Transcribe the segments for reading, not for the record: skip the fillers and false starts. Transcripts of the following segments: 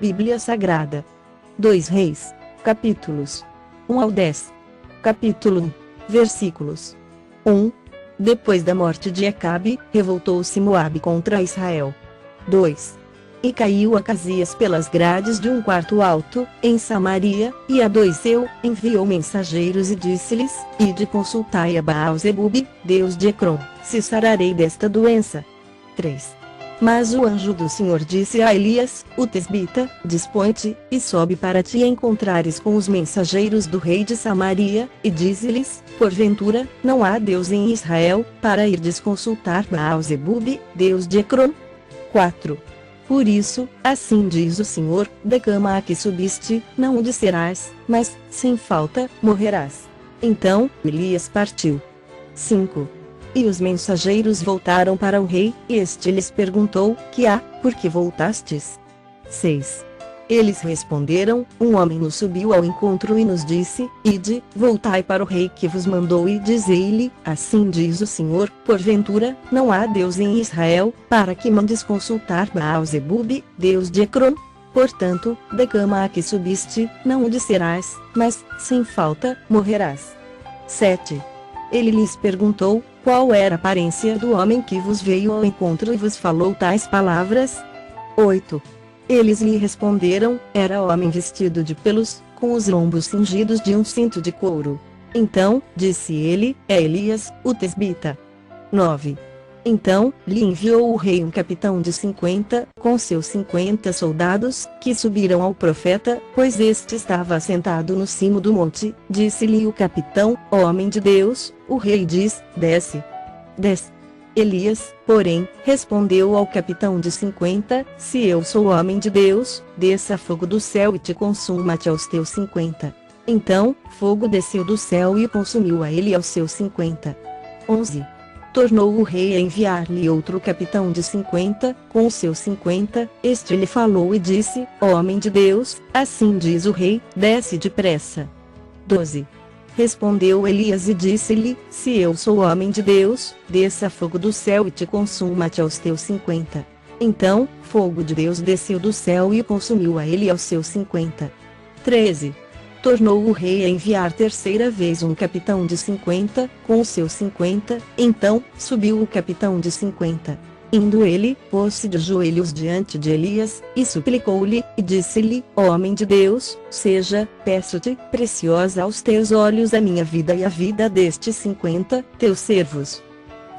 Bíblia Sagrada. 2 Reis. Capítulos 1 ao 10. Capítulo 1. Versículos 1. Depois da morte de Acabe, revoltou-se Moabe contra Israel. 2. E caiu Acasias pelas grades de um quarto alto, em Samaria, e a Doiseu enviou mensageiros e disse-lhes: Ide consultai a Baal-zebub, Deus de Ecrom, se sararei desta doença. 3. Mas o anjo do Senhor disse a Elias, o tesbita: Dispõe-te, e sobe para te encontrares com os mensageiros do rei de Samaria, e dize-lhes: Porventura, não há Deus em Israel, para irdes consultar Baal-zebub, Deus de Ecrom? 4. Por isso, assim diz o Senhor: da cama a que subiste, não o descerás, mas, sem falta, morrerás. Então, Elias partiu. 5. E os mensageiros voltaram para o rei, e este lhes perguntou: Que há, por que voltastes? 6. Eles responderam: Um homem nos subiu ao encontro e nos disse: Ide, voltai para o rei que vos mandou e dizei-lhe: Assim diz o Senhor: Porventura, não há Deus em Israel, para que mandes consultar Baal-zebub, Deus de Ecrom? Portanto, da cama a que subiste, não o descerás, mas, sem falta, morrerás. 7. Ele lhes perguntou: Qual era a aparência do homem que vos veio ao encontro e vos falou tais palavras? 8. Eles lhe responderam: Era homem vestido de pelos, com os lombos cingidos de um cinto de couro. Então, disse ele: É Elias, o tesbita. 9. Então, lhe enviou o rei um capitão de 50, com seus 50 soldados, que subiram ao profeta, pois este estava assentado no cimo do monte. Disse-lhe o capitão: Homem de Deus, o rei diz: Desce. 10. Elias, porém, respondeu ao capitão de 50: Se eu sou homem de Deus, desça fogo do céu e te consuma-te aos teus 50. Então, fogo desceu do céu e consumiu a ele e aos seus 50. 11. Tornou o rei a enviar-lhe outro capitão de 50, com os seus 50, este lhe falou e disse: Homem de Deus, assim diz o rei, desce depressa. 12. Respondeu Elias e disse-lhe: Se eu sou homem de Deus, desça fogo do céu e te consuma-te aos teus 50. Então, fogo de Deus desceu do céu e consumiu a ele e aos seus 50. 13. Tornou o rei a enviar terceira vez um capitão de 50, com os seus 50, então, subiu o capitão de 50. Indo ele, pôs-se de joelhos diante de Elias, e suplicou-lhe, e disse-lhe: Homem de Deus, seja, peço-te, preciosa aos teus olhos a minha vida e a vida destes 50, teus servos.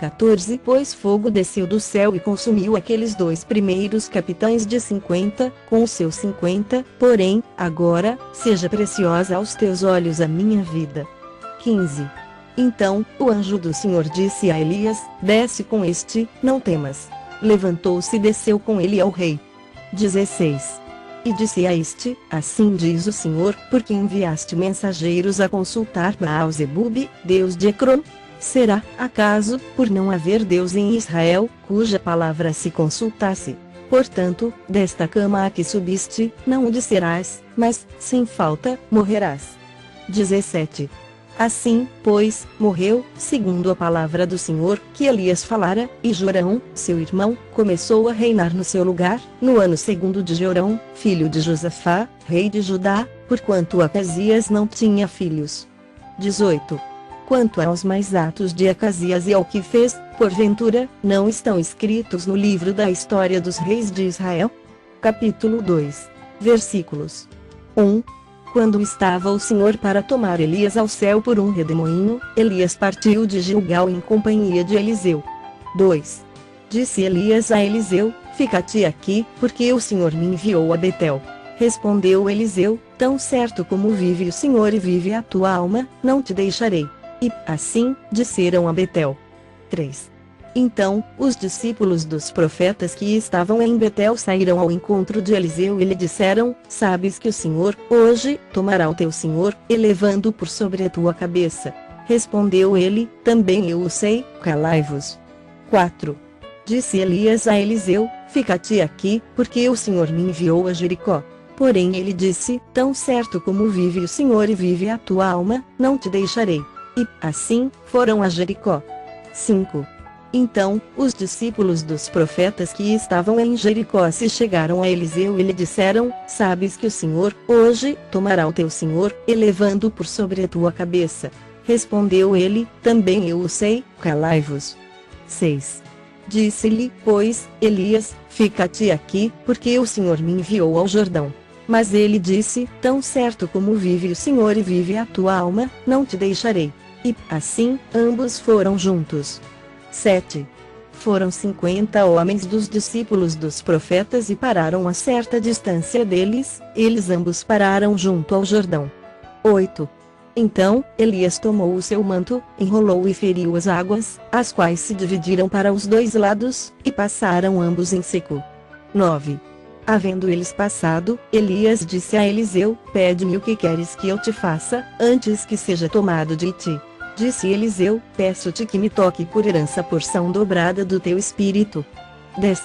14 Pois fogo desceu do céu e consumiu aqueles dois primeiros capitães de 50, com os seus 50, porém, agora, seja preciosa aos teus olhos a minha vida. 15. Então, o anjo do Senhor disse a Elias: Desce com este, não temas. Levantou-se e desceu com ele ao rei. 16. E disse a este: Assim diz o Senhor, porque enviaste mensageiros a consultar Baal-zebub, Deus de Ecrom? Será, acaso, por não haver Deus em Israel, cuja palavra se consultasse? Portanto, desta cama a que subiste, não o descerás, mas, sem falta, morrerás. 17. Assim, pois, morreu, segundo a palavra do Senhor, que Elias falara, e Jorão, seu irmão, começou a reinar no seu lugar, no ano segundo de Jorão, filho de Josafá, rei de Judá, porquanto Acasias não tinha filhos. 18. Quanto aos mais atos de Acasias e ao que fez, porventura, não estão escritos no livro da história dos reis de Israel? Capítulo 2. Versículos 1. Quando estava o Senhor para tomar Elias ao céu por um redemoinho, Elias partiu de Gilgal em companhia de Eliseu. 2. Disse Elias a Eliseu: Fica-te aqui, porque o Senhor me enviou a Betel. Respondeu Eliseu: Tão certo como vive o Senhor e vive a tua alma, não te deixarei. E, assim, desceram a Betel. 3. Então, os discípulos dos profetas que estavam em Betel saíram ao encontro de Eliseu e lhe disseram: Sabes que o Senhor, hoje, tomará o teu senhor, elevando por sobre a tua cabeça. Respondeu ele: Também eu o sei, calai-vos. 4. Disse Elias a Eliseu: Fica-te aqui, porque o Senhor me enviou a Jericó. Porém ele disse: Tão certo como vive o Senhor e vive a tua alma, não te deixarei. E, assim, foram a Jericó. 5. Então, os discípulos dos profetas que estavam em Jericó se chegaram a Eliseu e lhe disseram: Sabes que o Senhor, hoje, tomará o teu senhor, elevando-o por sobre a tua cabeça. Respondeu ele: Também eu o sei, calai-vos. 6. Disse-lhe, pois, Elias: Fica-te aqui, porque o Senhor me enviou ao Jordão. Mas ele disse: Tão certo como vive o Senhor e vive a tua alma, não te deixarei. E, assim, ambos foram juntos. 7. Foram 50 homens dos discípulos dos profetas e pararam a certa distância deles, eles ambos pararam junto ao Jordão. 8. Então, Elias tomou o seu manto, enrolou e feriu as águas, as quais se dividiram para os dois lados, e passaram ambos em seco. 9. Havendo eles passado, Elias disse a Eliseu: Pede-me o que queres que eu te faça, antes que seja tomado de ti. Disse Eliseu: Peço-te que me toque por herança a porção dobrada do teu espírito. 10.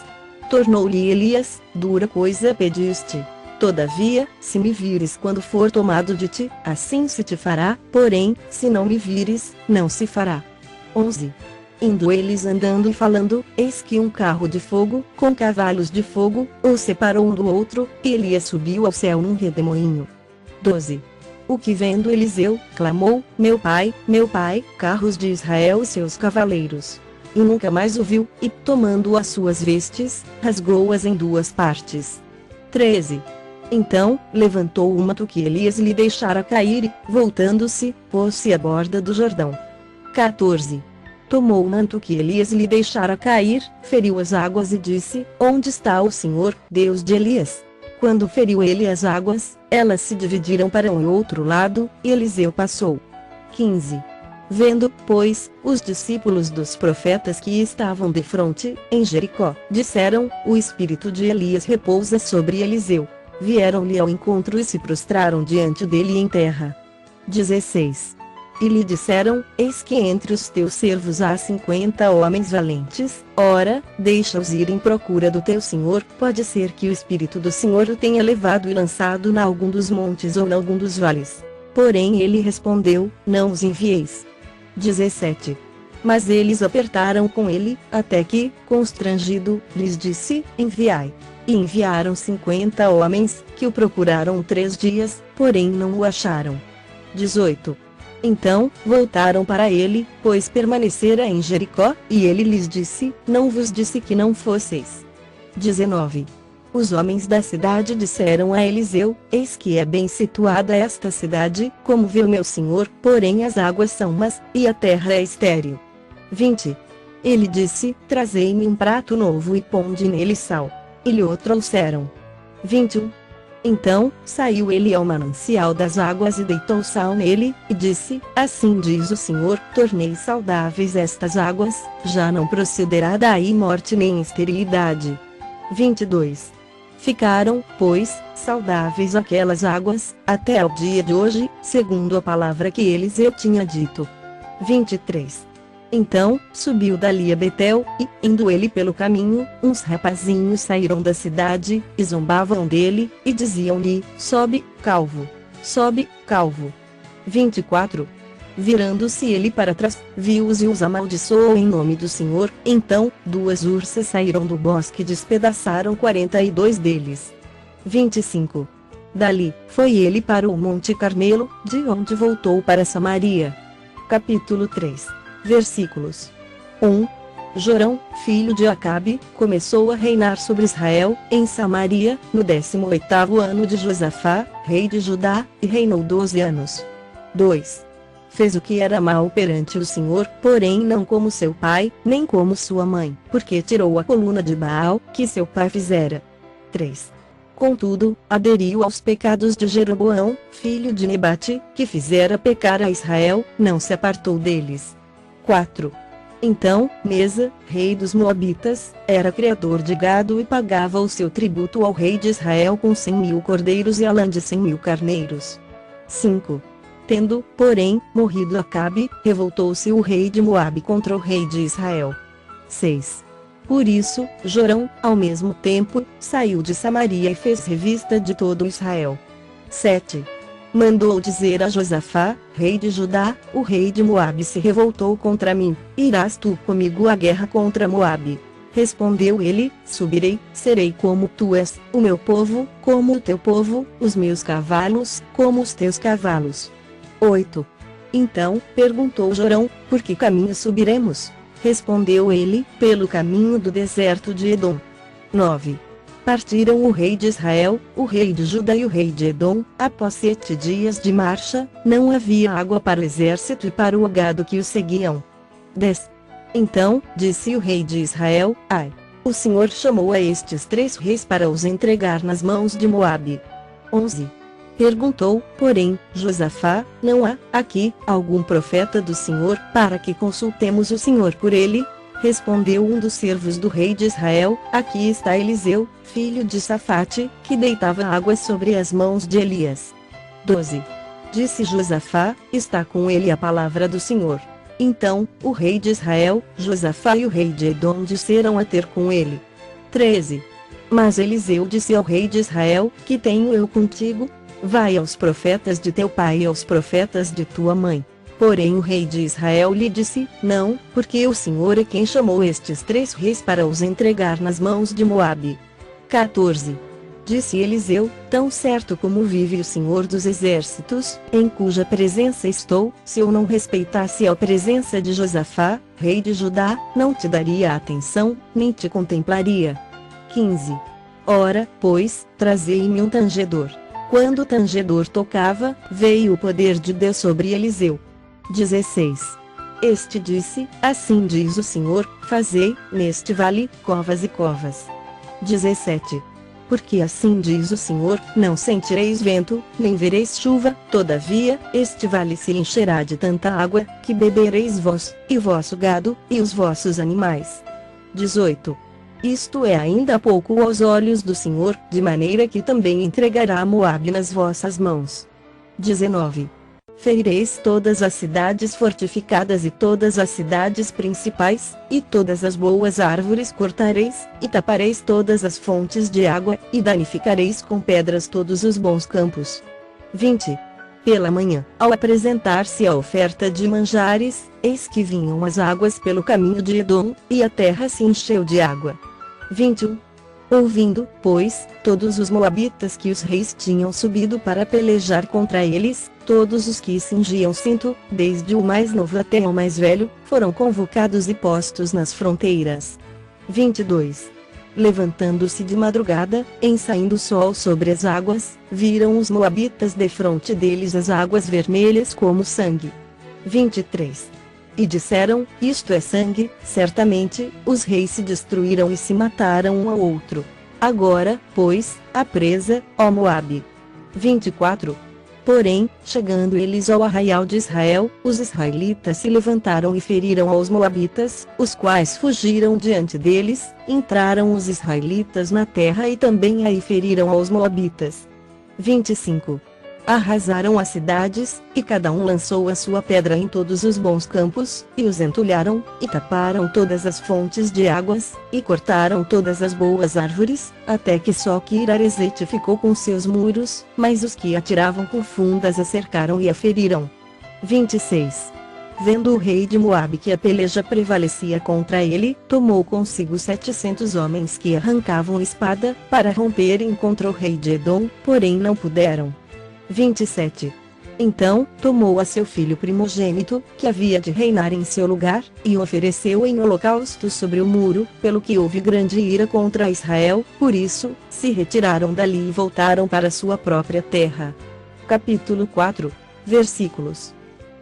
Tornou-lhe Elias: Dura coisa pediste. Todavia, se me vires quando for tomado de ti, assim se te fará, porém, se não me vires, não se fará. 11. Indo eles andando e falando, eis que um carro de fogo, com cavalos de fogo, os separou um do outro, e Elias subiu ao céu num redemoinho. 12. O que vendo Eliseu, clamou: meu pai, carros de Israel e seus cavaleiros. E nunca mais o viu, e tomando as suas vestes, rasgou-as em duas partes. 13. Então, levantou o manto que Elias lhe deixara cair e, voltando-se, pôs-se à borda do Jordão. 14. Tomou o manto que Elias lhe deixara cair, feriu as águas e disse: Onde está o Senhor, Deus de Elias? Quando feriu ele as águas, elas se dividiram para um e outro lado, e Eliseu passou. 15. Vendo, pois, os discípulos dos profetas que estavam defronte, em Jericó, disseram: O espírito de Elias repousa sobre Eliseu. Vieram-lhe ao encontro e se prostraram diante dele em terra. 16. E lhe disseram: Eis que entre os teus servos há 50 homens valentes, ora, deixa-os ir em procura do teu senhor, pode ser que o Espírito do Senhor o tenha levado e lançado na algum dos montes ou na algum dos vales. Porém ele respondeu: Não os envieis. 17. Mas eles apertaram com ele, até que, constrangido, lhes disse: Enviai. E enviaram 50 homens, que o procuraram 3 dias, porém não o acharam. 18. Então, voltaram para ele, pois permanecera em Jericó, e ele lhes disse: Não vos disse que não fosseis. 19. Os homens da cidade disseram a Eliseu: Eis que é bem situada esta cidade, como vê o meu senhor, porém as águas são más, e a terra é estéril. 20. Ele disse: Trazei-me um prato novo e ponde nele sal. E lhe o trouxeram. 21. Então, saiu ele ao manancial das águas e deitou sal nele, e disse: Assim diz o Senhor, tornei saudáveis estas águas, já não procederá daí morte nem esterilidade. 22. Ficaram, pois, saudáveis aquelas águas, até ao dia de hoje, segundo a palavra que Eliseu tinha dito. 23. Então, subiu dali a Betel, e, indo ele pelo caminho, uns rapazinhos saíram da cidade, e zombavam dele, e diziam-lhe: Sobe, calvo. Sobe, calvo. 24. Virando-se ele para trás, viu-os e os amaldiçoou em nome do Senhor. Então, 2 ursas saíram do bosque e despedaçaram 42 deles. 25. Dali, foi ele para o Monte Carmelo, de onde voltou para Samaria. Capítulo 3. Versículos 1. Jorão, filho de Acabe, começou a reinar sobre Israel, em Samaria, no 18º ano de Josafá, rei de Judá, e reinou 12 anos. 2. Fez o que era mal perante o Senhor, porém não como seu pai, nem como sua mãe, porque tirou a coluna de Baal, que seu pai fizera. 3. Contudo, aderiu aos pecados de Jeroboão, filho de Nebate, que fizera pecar a Israel, não se apartou deles. 4. Então, Mesa, rei dos Moabitas, era criador de gado e pagava o seu tributo ao rei de Israel com 100.000 cordeiros e a lã de 100.000 carneiros. 5. Tendo, porém, morrido Acabe, revoltou-se o rei de Moabe contra o rei de Israel. 6. Por isso, Jorão, ao mesmo tempo, saiu de Samaria e fez revista de todo Israel. 7. mandou dizer a Josafá, rei de Judá: o rei de Moabe se revoltou contra mim, irás tu comigo à guerra contra Moabe? Respondeu ele: subirei, serei como tu és, o meu povo, como o teu povo, os meus cavalos, como os teus cavalos. 8. Então, perguntou Jorão: por que caminho subiremos? Respondeu ele: pelo caminho do deserto de Edom. 9. Partiram o rei de Israel, o rei de Judá e o rei de Edom. Após 7 dias de marcha, não havia água para o exército e para o gado que os seguiam. 10. Então, disse o rei de Israel: ai, o Senhor chamou a estes 3 reis para os entregar nas mãos de Moabe. 11. Perguntou, porém, Josafá: não há, aqui, algum profeta do Senhor, para que consultemos o Senhor por ele? Respondeu um dos servos do rei de Israel: aqui está Eliseu, filho de Safate, que deitava água sobre as mãos de Elias. 12. Disse Josafá: está com ele a palavra do Senhor. Então, o rei de Israel, Josafá e o rei de Edom disseram a ter com ele. 13. Mas Eliseu disse ao rei de Israel: que tenho eu contigo? Vai aos profetas de teu pai e aos profetas de tua mãe. Porém o rei de Israel lhe disse: não, porque o Senhor é quem chamou estes 3 reis para os entregar nas mãos de Moabe. 14. Disse Eliseu: tão certo como vive o Senhor dos exércitos, em cuja presença estou, se eu não respeitasse a presença de Josafá, rei de Judá, não te daria atenção, nem te contemplaria. 15. Ora, pois, trazei-me um tangedor. Quando o tangedor tocava, veio o poder de Deus sobre Eliseu. 16. Este disse: assim diz o Senhor, fazei, neste vale, covas e covas. 17. Porque assim diz o Senhor, não sentireis vento, nem vereis chuva, todavia, este vale se encherá de tanta água, que bebereis vós, e vosso gado, e os vossos animais. 18. Isto é ainda pouco aos olhos do Senhor, de maneira que também entregará Moabe nas vossas mãos. 19. Ferireis todas as cidades fortificadas e todas as cidades principais, e todas as boas árvores cortareis, e tapareis todas as fontes de água, e danificareis com pedras todos os bons campos. 20. Pela manhã, ao apresentar-se a oferta de manjares, eis que vinham as águas pelo caminho de Edom, e a terra se encheu de água. 21. Ouvindo, pois, todos os moabitas que os reis tinham subido para pelejar contra eles, todos os que cingiam cinto, desde o mais novo até o mais velho, foram convocados e postos nas fronteiras. 22. Levantando-se de madrugada, em saindo o sol sobre as águas, viram os moabitas defronte deles as águas vermelhas como sangue. 23. E disseram: isto é sangue, certamente, os reis se destruíram e se mataram um ao outro. Agora, pois, a presa, ó Moabe. 24. Porém, chegando eles ao arraial de Israel, os israelitas se levantaram e feriram aos moabitas, os quais fugiram diante deles, entraram os israelitas na terra e também aí feriram aos moabitas. 25. Arrasaram as cidades, e cada um lançou a sua pedra em todos os bons campos, e os entulharam, e taparam todas as fontes de águas, e cortaram todas as boas árvores, até que só Kir-Aresete ficou com seus muros, mas os que atiravam com fundas a cercaram e a feriram. 26. Vendo o rei de Moabe que a peleja prevalecia contra ele, tomou consigo 700 homens que arrancavam espada, para romperem contra o rei de Edom, porém não puderam. 27. Então, tomou a seu filho primogênito, que havia de reinar em seu lugar, e o ofereceu em holocausto sobre o muro, pelo que houve grande ira contra Israel, por isso, se retiraram dali e voltaram para sua própria terra. Capítulo 4. Versículos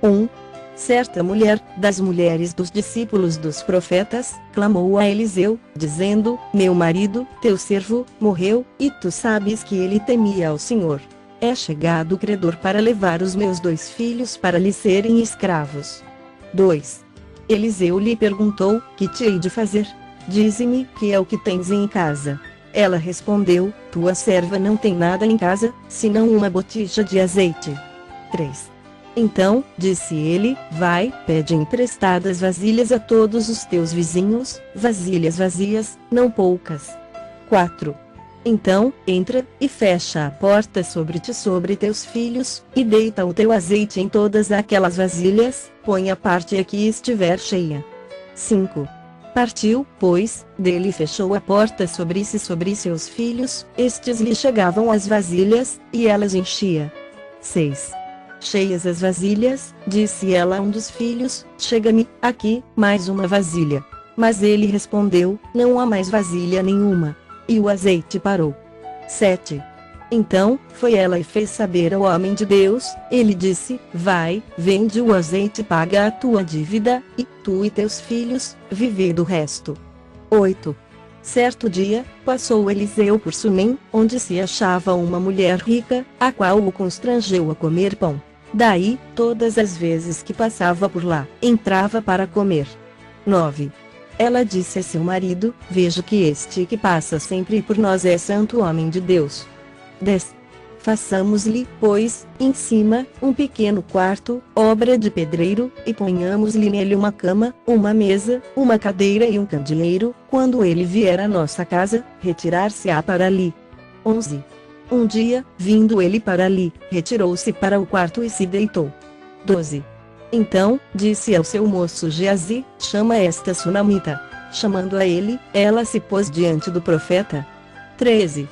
1. Certa mulher, das mulheres dos discípulos dos profetas, clamou a Eliseu, dizendo: meu marido, teu servo, morreu, e tu sabes que ele temia ao Senhor. É chegado o credor para levar os meus 2 filhos para lhe serem escravos. 2. Eliseu lhe perguntou: que te hei de fazer? Dize-me, que é o que tens em casa. Ela respondeu: tua serva não tem nada em casa, senão uma botija de azeite. 3. Então, disse ele: vai, pede emprestadas vasilhas a todos os teus vizinhos, vasilhas vazias, não poucas. 4. Então, entra, e fecha a porta sobre ti e sobre teus filhos, e deita o teu azeite em todas aquelas vasilhas, põe a parte a que estiver cheia. 5. Partiu, pois, dele e fechou a porta sobre si e sobre seus filhos, estes lhe chegavam as vasilhas, e elas enchia. 6. Cheias as vasilhas, disse ela a um dos filhos, chega-me, aqui, mais uma vasilha. Mas ele respondeu, não há mais vasilha nenhuma. E o azeite parou. 7. Então, foi ela e fez saber ao homem de Deus, ele disse, vai, vende o azeite e paga a tua dívida, e tu e teus filhos, vivei do resto. 8. Certo dia, passou Eliseu por Sunem, onde se achava uma mulher rica, a qual o constrangeu a comer pão. Daí, todas as vezes que passava por lá, entrava para comer. 9. Ela disse a seu marido, vejo que este que passa sempre por nós é santo homem de Deus. 10. Façamos-lhe, pois, em cima, um pequeno quarto, obra de pedreiro, e ponhamos-lhe nele uma cama, uma mesa, uma cadeira e um candeeiro, quando ele vier à nossa casa, retirar-se-á para ali. 11. Um dia, vindo ele para ali, retirou-se para o quarto e se deitou. 12. Então, disse ao seu moço Geazi, chama esta sunamita. Chamando a ele, ela se pôs diante do profeta. 13.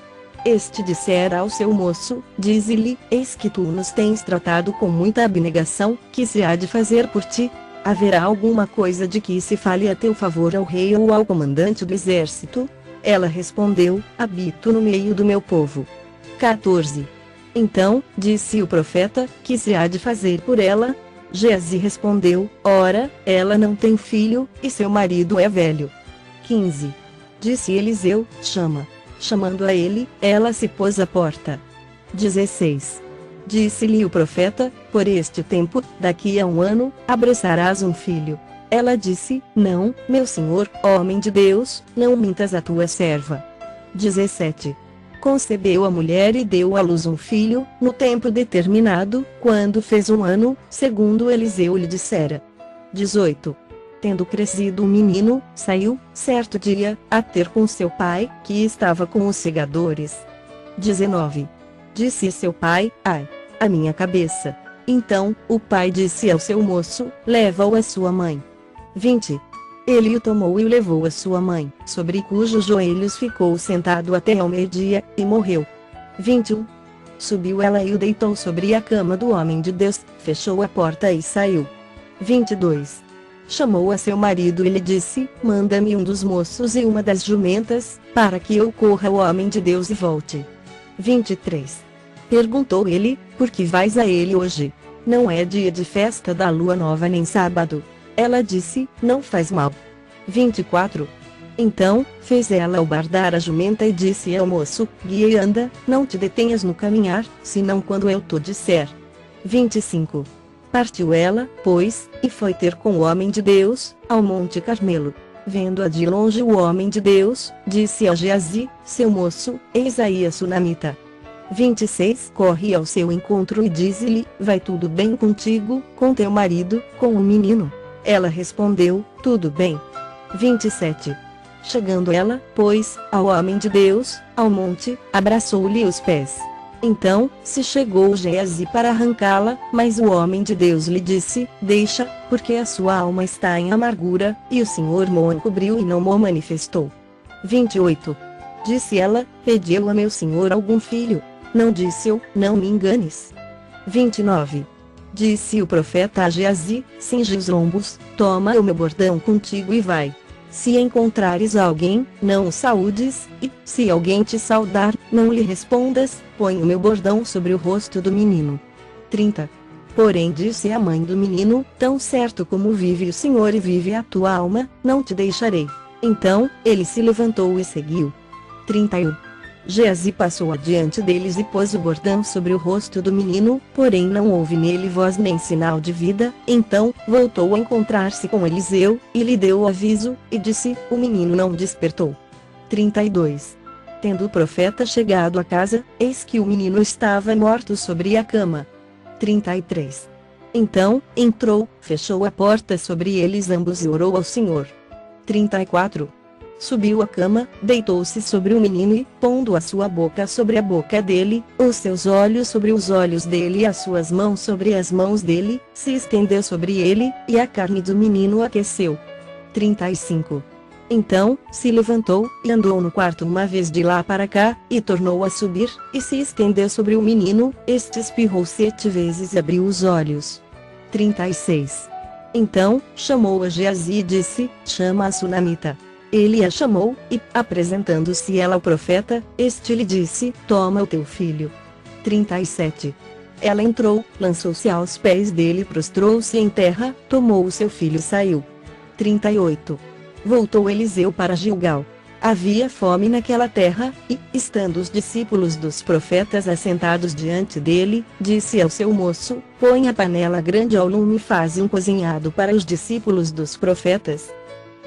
Este dissera ao seu moço, dize-lhe, eis que tu nos tens tratado com muita abnegação, que se há de fazer por ti? Haverá alguma coisa de que se fale a teu favor ao rei ou ao comandante do exército? Ela respondeu, habito no meio do meu povo. 14. Então, disse o profeta, que se há de fazer por ela? Geazi respondeu, ora, ela não tem filho, e seu marido é velho. 15. Disse Eliseu, chama. Chamando a ele, ela se pôs à porta. 16. Disse-lhe o profeta, por este tempo, daqui a um ano, abraçarás um filho. Ela disse, não, meu senhor, homem de Deus, não mintas a tua serva. 17. Concebeu a mulher e deu à luz um filho, no tempo determinado, quando fez um ano, segundo Eliseu lhe dissera. 18. Tendo crescido o menino, saiu, certo dia, a ter com seu pai, que estava com os segadores. 19. Disse seu pai, ai, a minha cabeça. Então, o pai disse ao seu moço, leva-o à sua mãe. 20. Ele o tomou e o levou à sua mãe, sobre cujos joelhos ficou sentado até ao meio-dia, e morreu. 21. Subiu ela e o deitou sobre a cama do homem de Deus, fechou a porta e saiu. 22. Chamou a seu marido e lhe disse, manda-me um dos moços e uma das jumentas, para que eu corra ao homem de Deus e volte. 23. Perguntou ele, por que vais a ele hoje? Não é dia de festa da lua nova nem sábado. Ela disse, não faz mal. 24. Então, fez ela o bardar a jumenta e disse ao moço, guia e anda, não te detenhas no caminhar, senão quando eu te disser. 25. Partiu ela, pois, e foi ter com o homem de Deus, ao Monte Carmelo. Vendo-a de longe o homem de Deus, disse a Geazi, seu moço, eis aí a sunamita. 26. Corre ao seu encontro e diz-lhe, vai tudo bem contigo, com teu marido, com o menino? Ela respondeu, tudo bem. 27. Chegando ela, pois, ao homem de Deus, ao monte, abraçou-lhe os pés. Então, se chegou Geazi para arrancá-la, mas o homem de Deus lhe disse, deixa, porque a sua alma está em amargura, e o Senhor mo encobriu e não mo manifestou. 28. Disse ela, pedi eu a meu senhor algum filho? Não disse eu, não me enganes. 29. Disse o profeta a Geazi, cinge os lombos, toma o meu bordão contigo e vai. Se encontrares alguém, não o saúdes, e, se alguém te saudar, não lhe respondas, põe o meu bordão sobre o rosto do menino. 30. Porém disse a mãe do menino, tão certo como vive o Senhor e vive a tua alma, não te deixarei. Então, ele se levantou e seguiu. 31. Geazi passou adiante deles e pôs o bordão sobre o rosto do menino, porém não houve nele voz nem sinal de vida. Então, voltou a encontrar-se com Eliseu, e lhe deu o aviso, e disse, o menino não despertou. 32. Tendo o profeta chegado à casa, eis que o menino estava morto sobre a cama. 33. Então, entrou, fechou a porta sobre eles ambos e orou ao Senhor. 34. subiu à cama, deitou-se sobre o menino e, pondo a sua boca sobre a boca dele, os seus olhos sobre os olhos dele e as suas mãos sobre as mãos dele, se estendeu sobre ele, e a carne do menino aqueceu. 35. Então, se levantou, e andou no quarto uma vez de lá para cá, e tornou a subir, e se estendeu sobre o menino, este espirrou 7 vezes e abriu os olhos. 36. Então, chamou a Geazi e disse, chama a sunamita. Ele a chamou, e, apresentando-se ela ao profeta, este lhe disse, toma o teu filho. 37. Ela entrou, lançou-se aos pés dele, prostrou-se em terra, tomou o seu filho e saiu. 38. Voltou Eliseu para Gilgal. Havia fome naquela terra, e, estando os discípulos dos profetas assentados diante dele, disse ao seu moço, põe a panela grande ao lume e faze um cozinhado para os discípulos dos profetas.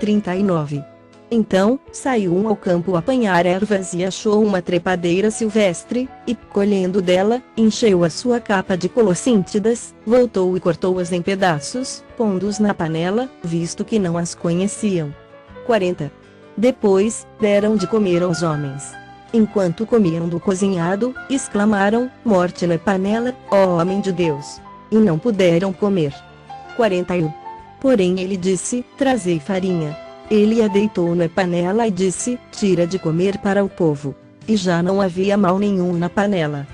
39. Então, saiu um ao campo apanhar ervas e achou uma trepadeira silvestre, e, colhendo dela, encheu a sua capa de colossíntidas, voltou e cortou-as em pedaços, pondo-os na panela, visto que não as conheciam. 40. Depois, deram de comer aos homens. Enquanto comiam do cozinhado, exclamaram, morte na panela, ó homem de Deus! E não puderam comer. 41. Porém ele disse, trazei farinha. Ele a deitou na panela e disse, tira de comer para o povo. E já não havia mal nenhum na panela.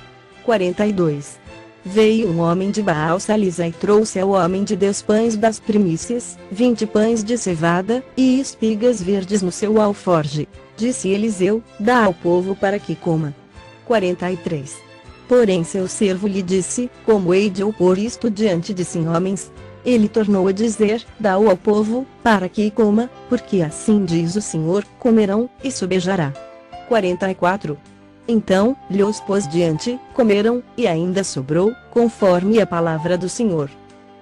42. Veio um homem de Baal-Salisa e trouxe ao homem de Deus pães das primícias, 20 pães de cevada, e espigas verdes no seu alforje. Disse Eliseu, dá ao povo para que coma. 43. Porém seu servo lhe disse, como hei de opor isto diante de 100 homens? Ele tornou a dizer, dá-o ao povo, para que coma, porque assim diz o Senhor, comerão, e sobejará. 44. Então, lhe-os pôs diante, comeram, e ainda sobrou, conforme a palavra do Senhor.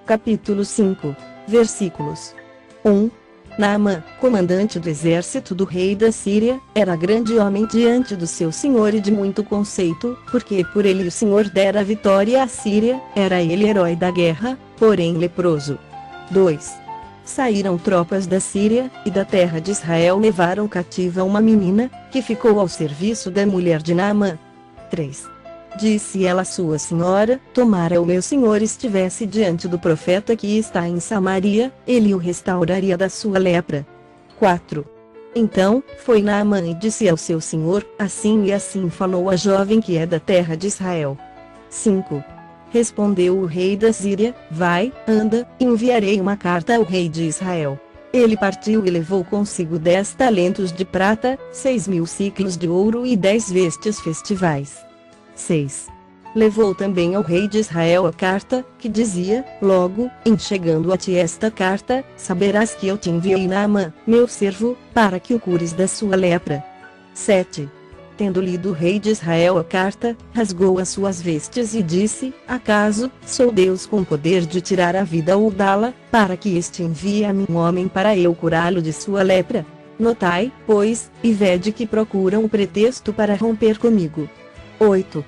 Capítulo 5, versículos 1. Naamã, comandante do exército do rei da Síria, era grande homem diante do seu senhor e de muito conceito, porque por ele o Senhor dera a vitória à Síria, era ele herói da guerra, porém leproso. 2. Saíram tropas da Síria, e da terra de Israel levaram cativa uma menina, que ficou ao serviço da mulher de Naamã. 3. Disse ela à sua senhora, tomara o meu senhor estivesse diante do profeta que está em Samaria, ele o restauraria da sua lepra. 4. Então, foi Naamã e disse ao seu senhor, assim e assim falou a jovem que é da terra de Israel. 5. Respondeu o rei da Síria, vai, anda, enviarei uma carta ao rei de Israel. Ele partiu e levou consigo 10 talentos de prata, 6.000 siclos de ouro e 10 vestes festivais. 6. Levou também ao rei de Israel a carta, que dizia, logo, em chegando a ti esta carta, saberás que eu te enviei Naamã, meu servo, para que o cures da sua lepra. 7. Tendo lido o rei de Israel a carta, rasgou as suas vestes e disse, acaso, sou Deus com poder de tirar a vida ou dá-la, para que este envie a mim um homem para eu curá-lo de sua lepra? Notai, pois, e vede que procuram um pretexto para romper comigo. 8.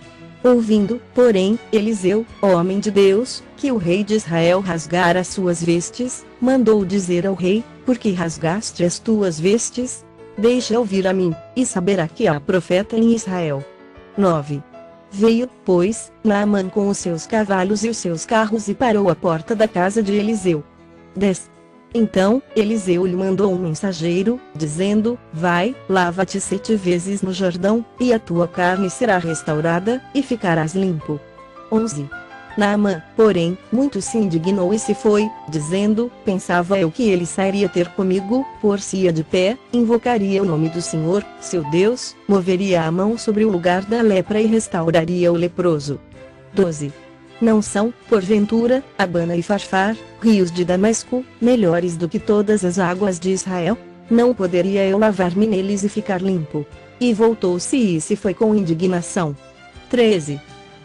Ouvindo, porém, Eliseu, homem de Deus, que o rei de Israel rasgara as suas vestes, mandou dizer ao rei, por que rasgaste as tuas vestes? Deixa ouvir a mim, e saberá que há profeta em Israel. 9. Veio, pois, Naamã com os seus cavalos e os seus carros e parou à porta da casa de Eliseu. 10. Então, Eliseu lhe mandou um mensageiro, dizendo, vai, lava-te 7 vezes no Jordão, e a tua carne será restaurada, e ficarás limpo. 11. Naamã, porém, muito se indignou e se foi, dizendo, pensava eu que ele sairia ter comigo, por-se-ia de pé, invocaria o nome do Senhor, seu Deus, moveria a mão sobre o lugar da lepra e restauraria o leproso. 12. Não são, porventura, Abana e Farfar, rios de Damasco, melhores do que todas as águas de Israel? Não poderia eu lavar-me neles e ficar limpo? E voltou-se e se foi com indignação. 13.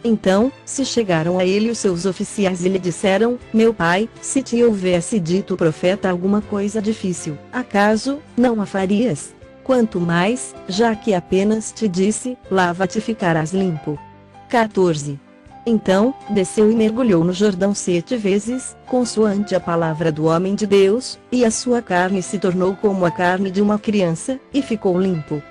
Então, se chegaram a ele os seus oficiais e lhe disseram, meu pai, se te houvesse dito o profeta alguma coisa difícil, acaso, não a farias? Quanto mais, já que apenas te disse, lava-te e ficarás limpo. 14. Então, desceu e mergulhou no Jordão 7 vezes, consoante a palavra do homem de Deus, e a sua carne se tornou como a carne de uma criança, e ficou limpo.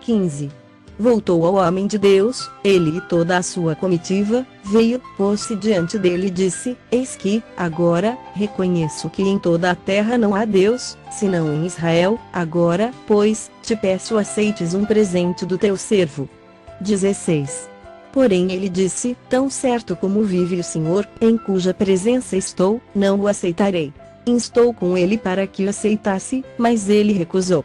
15. Voltou ao homem de Deus, ele e toda a sua comitiva, veio, pôs-se diante dele e disse: Eis que, agora, reconheço que em toda a terra não há Deus, senão em Israel, agora, pois, te peço aceites um presente do teu servo. 16. Porém ele disse: Tão certo como vive o Senhor, em cuja presença estou, não o aceitarei. Instou com ele para que o aceitasse, mas ele recusou.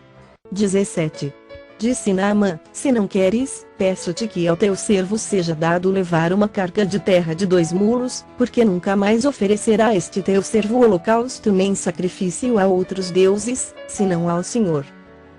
17. Disse Naamã: Se não queres, peço-te que ao teu servo seja dado levar uma carga de terra de 2 mulos, porque nunca mais oferecerá este teu servo holocausto nem sacrifício a outros deuses, senão ao Senhor.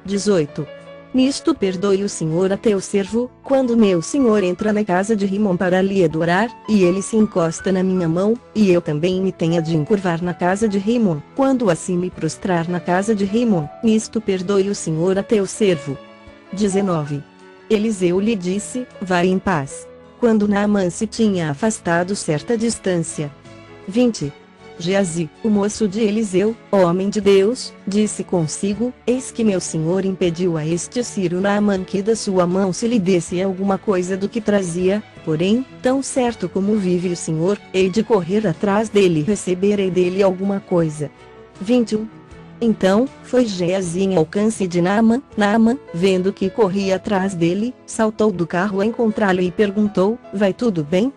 18. Nisto perdoe o Senhor a teu servo, quando meu senhor entra na casa de Rimom para lhe adorar, e ele se encosta na minha mão, e eu também me tenha de encurvar na casa de Rimom, quando assim me prostrar na casa de Rimom, nisto perdoe o Senhor a teu servo. 19. Eliseu lhe disse: Vai em paz. Quando Naamã se tinha afastado certa distância. 20. Geazi, o moço de Eliseu, homem de Deus, disse consigo: Eis que meu senhor impediu a este sírio Naamã que da sua mão se lhe desse alguma coisa do que trazia, porém, tão certo como vive o Senhor, hei de correr atrás dele e receberei dele alguma coisa. 21. Então, foi Geazi em alcance de Naamã. Naamã, vendo que corria atrás dele, saltou do carro a encontrá-lo e perguntou: Vai tudo bem?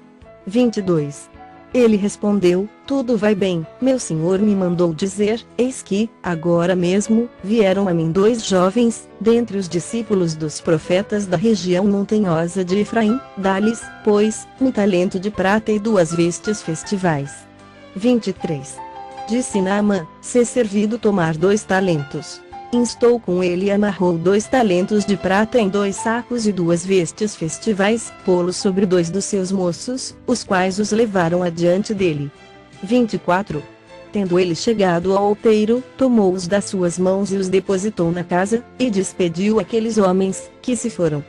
22. Ele respondeu: Tudo vai bem, meu senhor me mandou dizer: Eis que, agora mesmo, vieram a mim 2 jovens, dentre os discípulos dos profetas da região montanhosa de Efraim, dá-lhes, pois, 1 talento de prata e 2 vestes festivais. 23. Disse Naamã: Se servido tomar 2 talentos. Instou com ele e amarrou 2 talentos de prata em 2 sacos e 2 vestes festivais, pô-los sobre 2 dos seus moços, os quais os levaram adiante dele. 24. Tendo ele chegado ao outeiro, tomou-os das suas mãos e os depositou na casa, e despediu aqueles homens, que se foram.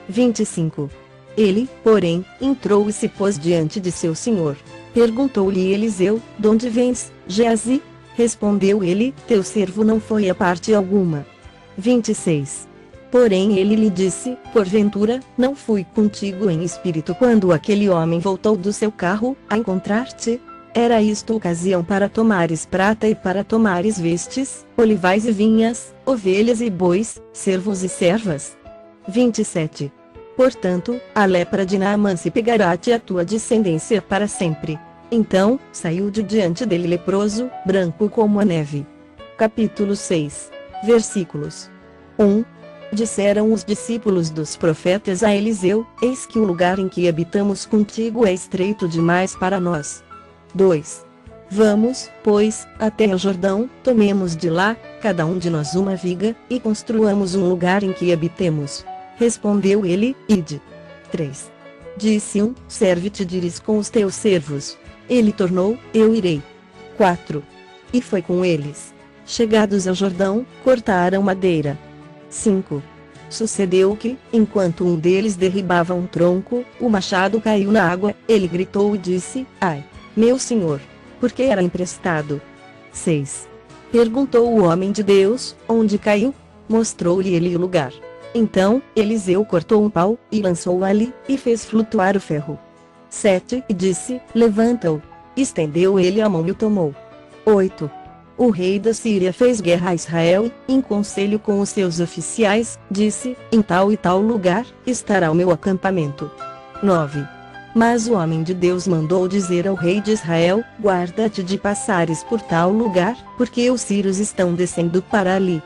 25. Ele, porém, entrou e se pôs diante de seu senhor. Perguntou-lhe Eliseu: Donde vens, Geazi? Respondeu ele: Teu servo não foi a parte alguma. 26. Porém ele lhe disse: Porventura, não fui contigo em espírito quando aquele homem voltou do seu carro, a encontrar-te? Era isto ocasião para tomares prata e para tomares vestes, olivais e vinhas, ovelhas e bois, servos e servas? 27. Portanto, a lepra de Naamã se pegará-te a tua descendência para sempre. Então, saiu de diante dele leproso, branco como a neve. Capítulo 6. Versículos 1. Disseram os discípulos dos profetas a Eliseu: Eis que o lugar em que habitamos contigo é estreito demais para nós. 2. Vamos, pois, até o Jordão, tomemos de lá, cada um de nós uma viga, e construamos um lugar em que habitemos. Respondeu ele: Ide. 3. Disse um: Serve-te de ires com os teus servos. Ele tornou: Eu irei. 4. E foi com eles. Chegados ao Jordão, cortaram madeira. 5. Sucedeu que, enquanto um deles derribava um tronco, o machado caiu na água, ele gritou e disse: Ai, meu senhor! Porque era emprestado. 6. Perguntou o homem de Deus: Onde caiu? Mostrou-lhe ele o lugar. Então, Eliseu cortou um pau, e lançou-o ali, e fez flutuar o ferro. 7. E disse: Levanta-o. Estendeu ele a mão e o tomou. 8. O rei da Síria fez guerra a Israel, em conselho com os seus oficiais, disse: Em tal e tal lugar, estará o meu acampamento. 9. Mas o homem de Deus mandou dizer ao rei de Israel: Guarda-te de passares por tal lugar, porque os sírios estão descendo para ali.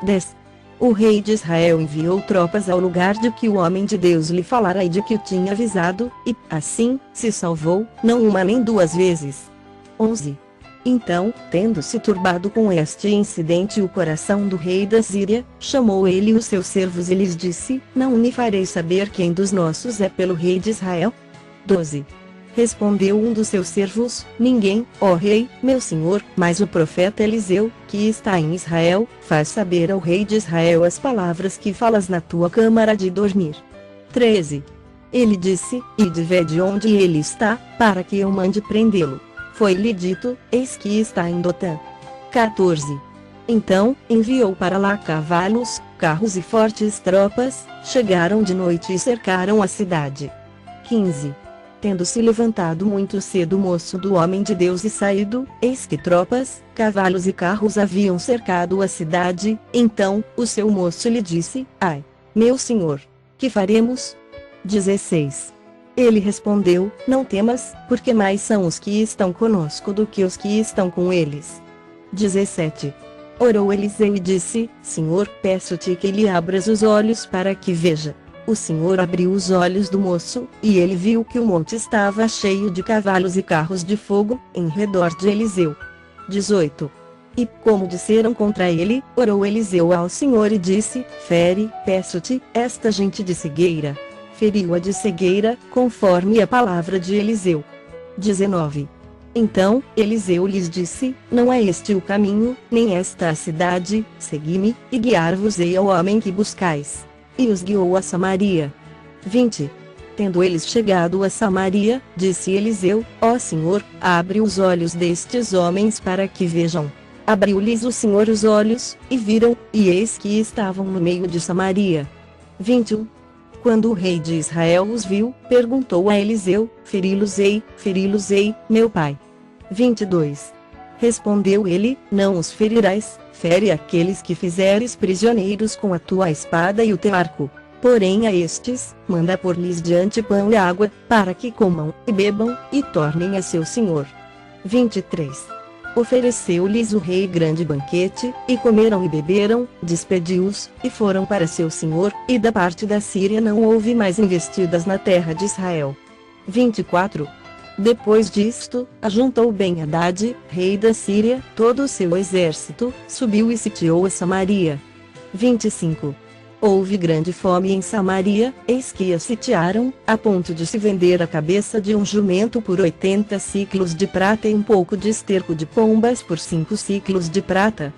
10. O rei de Israel enviou tropas ao lugar de que o homem de Deus lhe falara e de que o tinha avisado, e, assim, se salvou, não uma nem 2 vezes. 11. Então, tendo-se turbado com este incidente o coração do rei da Síria, chamou ele os seus servos e lhes disse: Não me farei saber quem dos nossos é pelo rei de Israel? 12. Respondeu um dos seus servos: Ninguém, ó rei, meu senhor, mas o profeta Eliseu, que está em Israel, faz saber ao rei de Israel as palavras que falas na tua câmara de dormir. 13. Ele disse: Ide vede onde ele está, para que eu mande prendê-lo. Foi-lhe dito: Eis que está em Dotã. 14. Então, enviou para lá cavalos, carros e fortes tropas, chegaram de noite e cercaram a cidade. 15. Tendo-se levantado muito cedo o moço do homem de Deus e saído, eis que tropas, cavalos e carros haviam cercado a cidade, então, o seu moço lhe disse: Ai, meu senhor, que faremos? 16. Ele respondeu: Não temas, porque mais são os que estão conosco do que os que estão com eles. 17. Orou Eliseu e disse: Senhor, peço-te que lhe abras os olhos para que veja. O Senhor abriu os olhos do moço, e ele viu que o monte estava cheio de cavalos e carros de fogo, em redor de Eliseu. 18. E como disseram contra ele, orou Eliseu ao Senhor e disse: Fere, peço-te, esta gente de cegueira. Feriu-a de cegueira, conforme a palavra de Eliseu. 19. Então, Eliseu lhes disse: Não é este o caminho, nem esta a cidade, segui-me, e guiar-vos-ei ao homem que buscais. E os guiou a Samaria. 20. Tendo eles chegado a Samaria, disse Eliseu: Ó Senhor, abre os olhos destes homens para que vejam. Abriu-lhes o Senhor os olhos, e viram, e eis que estavam no meio de Samaria. 21. Quando o rei de Israel os viu, perguntou a Eliseu: Feri-los-ei, meu pai? 22. Respondeu ele: Não os ferirás, fere aqueles que fizeres prisioneiros com a tua espada e o teu arco. Porém a estes, manda pôr-lhes diante pão e água, para que comam, e bebam, e tornem a seu senhor. 23. Ofereceu-lhes o rei grande banquete, e comeram e beberam, despediu-os, e foram para seu senhor, e da parte da Síria não houve mais investidas na terra de Israel. 24. Depois disto, ajuntou Ben-Hadad, rei da Síria, todo o seu exército, subiu e sitiou a Samaria. 25. Houve grande fome em Samaria, eis que a sitiaram, a ponto de se vender a cabeça de um jumento por 80 siclos de prata e um pouco de esterco de pombas por 5 siclos de prata.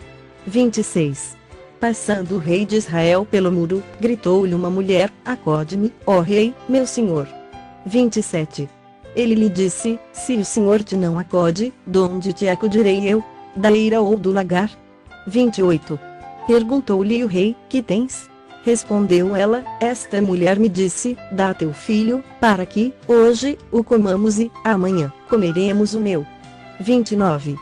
26. Passando o rei de Israel pelo muro, gritou-lhe uma mulher: Acode-me, ó rei, meu senhor. 27. Ele lhe disse: Se o senhor te não acode, donde te acudirei eu? Da eira ou do lagar? 28. Perguntou-lhe o rei: Que tens? Respondeu ela: Esta mulher me disse: Dá teu filho, para que, hoje, o comamos e, amanhã, comeremos o meu. 29.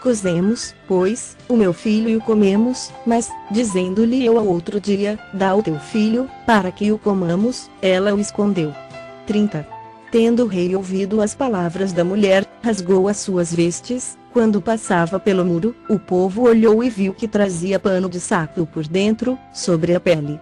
Cozemos, pois, o meu filho e o comemos, mas, dizendo-lhe eu ao outro dia: Dá o teu filho, para que o comamos, ela o escondeu. 30. Tendo o rei ouvido as palavras da mulher, rasgou as suas vestes. Quando passava pelo muro, o povo olhou e viu que trazia pano de saco por dentro, sobre a pele.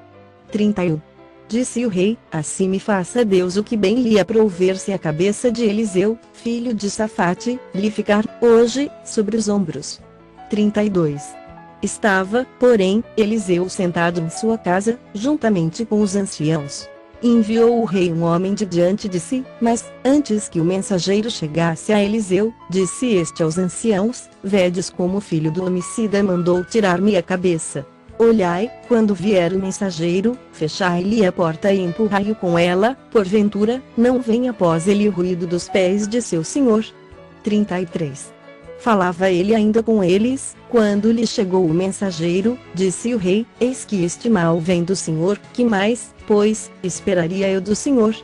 31. Disse o rei: Assim me faça Deus o que bem lhe aprouver, se a cabeça de Eliseu, filho de Safate, lhe ficar, hoje, sobre os ombros. 32. Estava, porém, Eliseu sentado em sua casa, juntamente com os anciãos. Enviou o rei um homem de diante de si, mas, antes que o mensageiro chegasse a Eliseu, disse este aos anciãos: Vedes como o filho do homicida mandou tirar-me a cabeça. Olhai, quando vier o mensageiro, fechai-lhe a porta e empurrai-o com ela, porventura, não venha após ele o ruído dos pés de seu senhor. 33. Falava ele ainda com eles, quando lhe chegou o mensageiro, disse o rei: Eis que este mal vem do Senhor, que mais, pois, esperaria eu do Senhor?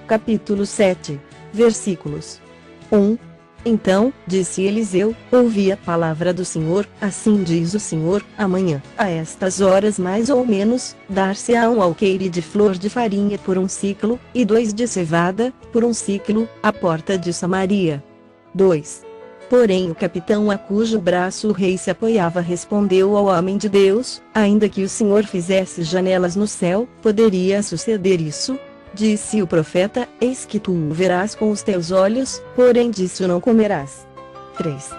Capítulo 7. Versículos 1. Então, disse Eliseu: Ouvi a palavra do Senhor, assim diz o Senhor: Amanhã, a estas horas mais ou menos, dar-se-á um alqueire de flor de farinha por 1 siclo, e 2 de cevada, por 1 siclo, à porta de Samaria. 2. Porém o capitão a cujo braço o rei se apoiava respondeu ao homem de Deus: Ainda que o Senhor fizesse janelas no céu, poderia suceder isso? Disse o profeta: Eis que tu o verás com os teus olhos, porém disso não comerás. 3.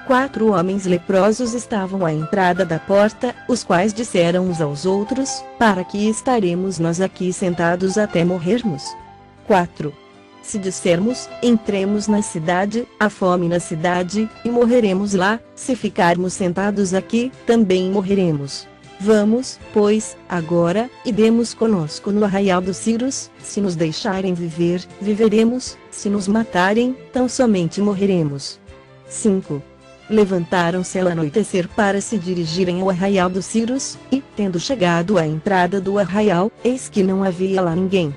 4 homens leprosos estavam à entrada da porta, os quais disseram uns aos outros: Para que estaremos nós aqui sentados até morrermos? 4. Se dissermos: Entremos na cidade, há fome na cidade, e morreremos lá; se ficarmos sentados aqui, também morreremos. Vamos, pois, agora, e demos conosco no arraial dos Círios, se nos deixarem viver, viveremos, se nos matarem, tão somente morreremos. 5. Levantaram-se ao anoitecer para se dirigirem ao arraial dos Círios, e, tendo chegado à entrada do arraial, eis que não havia lá ninguém.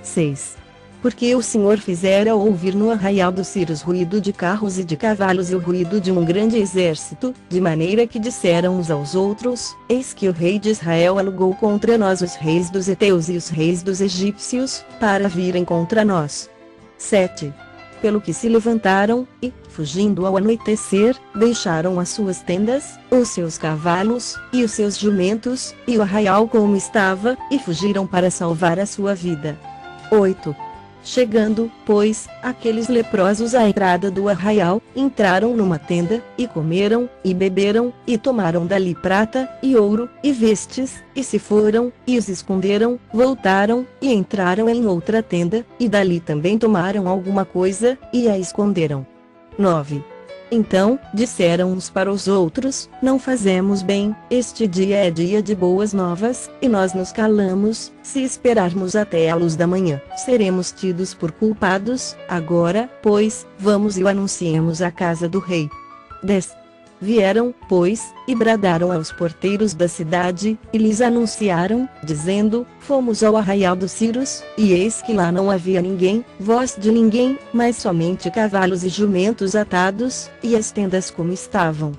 6. Porque o Senhor fizera ouvir no arraial dos Círios ruído de carros e de cavalos e o ruído de um grande exército, de maneira que disseram uns aos outros: Eis que o rei de Israel alugou contra nós os reis dos heteus e os reis dos egípcios, para virem contra nós. 7. Pelo que se levantaram, e, fugindo ao anoitecer, deixaram as suas tendas, os seus cavalos, e os seus jumentos, e o arraial como estava, e fugiram para salvar a sua vida. 8. Chegando, pois, aqueles leprosos à entrada do arraial, entraram numa tenda, e comeram, e beberam, e tomaram dali prata, e ouro, e vestes, e se foram, e os esconderam, voltaram, e entraram em outra tenda, e dali também tomaram alguma coisa, e a esconderam. 9. Então, disseram uns para os outros: Não fazemos bem, este dia é dia de boas novas, e nós nos calamos, se esperarmos até a luz da manhã, seremos tidos por culpados, agora, pois, vamos e o anunciemos à casa do rei. 10. Vieram, pois, e bradaram aos porteiros da cidade, e lhes anunciaram, dizendo: Fomos ao arraial dos Círios, e eis que lá não havia ninguém, voz de ninguém, mas somente cavalos e jumentos atados, e as tendas como estavam.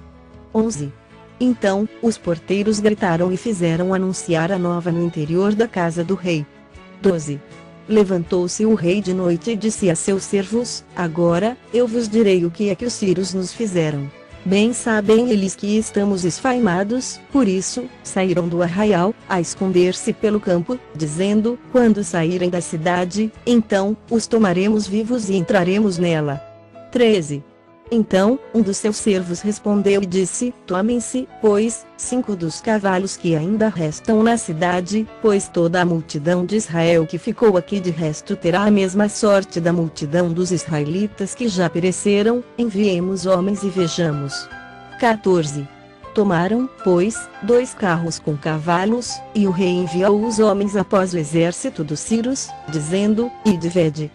11. Então, os porteiros gritaram e fizeram anunciar a nova no interior da casa do rei. 12. Levantou-se o rei de noite e disse a seus servos: Agora, eu vos direi o que é que os sírios nos fizeram. Bem sabem eles que estamos esfaimados, por isso, saíram do arraial, a esconder-se pelo campo, dizendo: Quando saírem da cidade, então, os tomaremos vivos e entraremos nela. 13. Então, um dos seus servos respondeu e disse: Tomem-se, pois, 5 dos cavalos que ainda restam na cidade, pois toda a multidão de Israel que ficou aqui de resto terá a mesma sorte da multidão dos israelitas que já pereceram, enviemos homens e vejamos. 14. Tomaram, pois, 2 carros com cavalos, e o rei enviou os homens após o exército dos sírios, dizendo: Ide vede.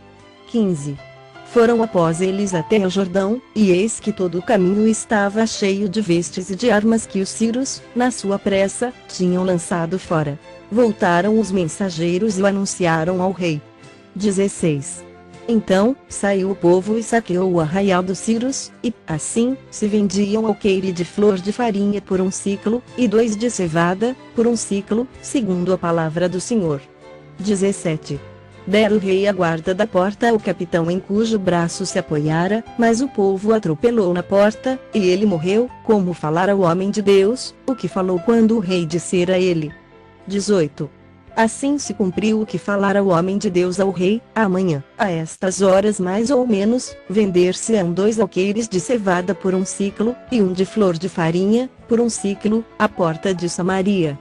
15. Foram após eles até o Jordão, e eis que todo o caminho estava cheio de vestes e de armas que os sírios, na sua pressa, tinham lançado fora. Voltaram os mensageiros e o anunciaram ao rei. 16. Então, saiu o povo e saqueou o arraial dos sírios, e, assim, se vendiam alqueire de flor de farinha por 1 siclo, e 2 de cevada, por 1 siclo, segundo a palavra do Senhor. 17. Dera o rei a guarda da porta ao capitão em cujo braço se apoiara, mas o povo atropelou na porta, e ele morreu, como falara o homem de Deus, o que falou quando o rei dissera a ele. 18. Assim se cumpriu o que falara o homem de Deus ao rei: amanhã, a estas horas mais ou menos, vender-se-ão 2 alqueires de cevada por 1 siclo, e 1 de flor de farinha, por 1 siclo, à porta de Samaria.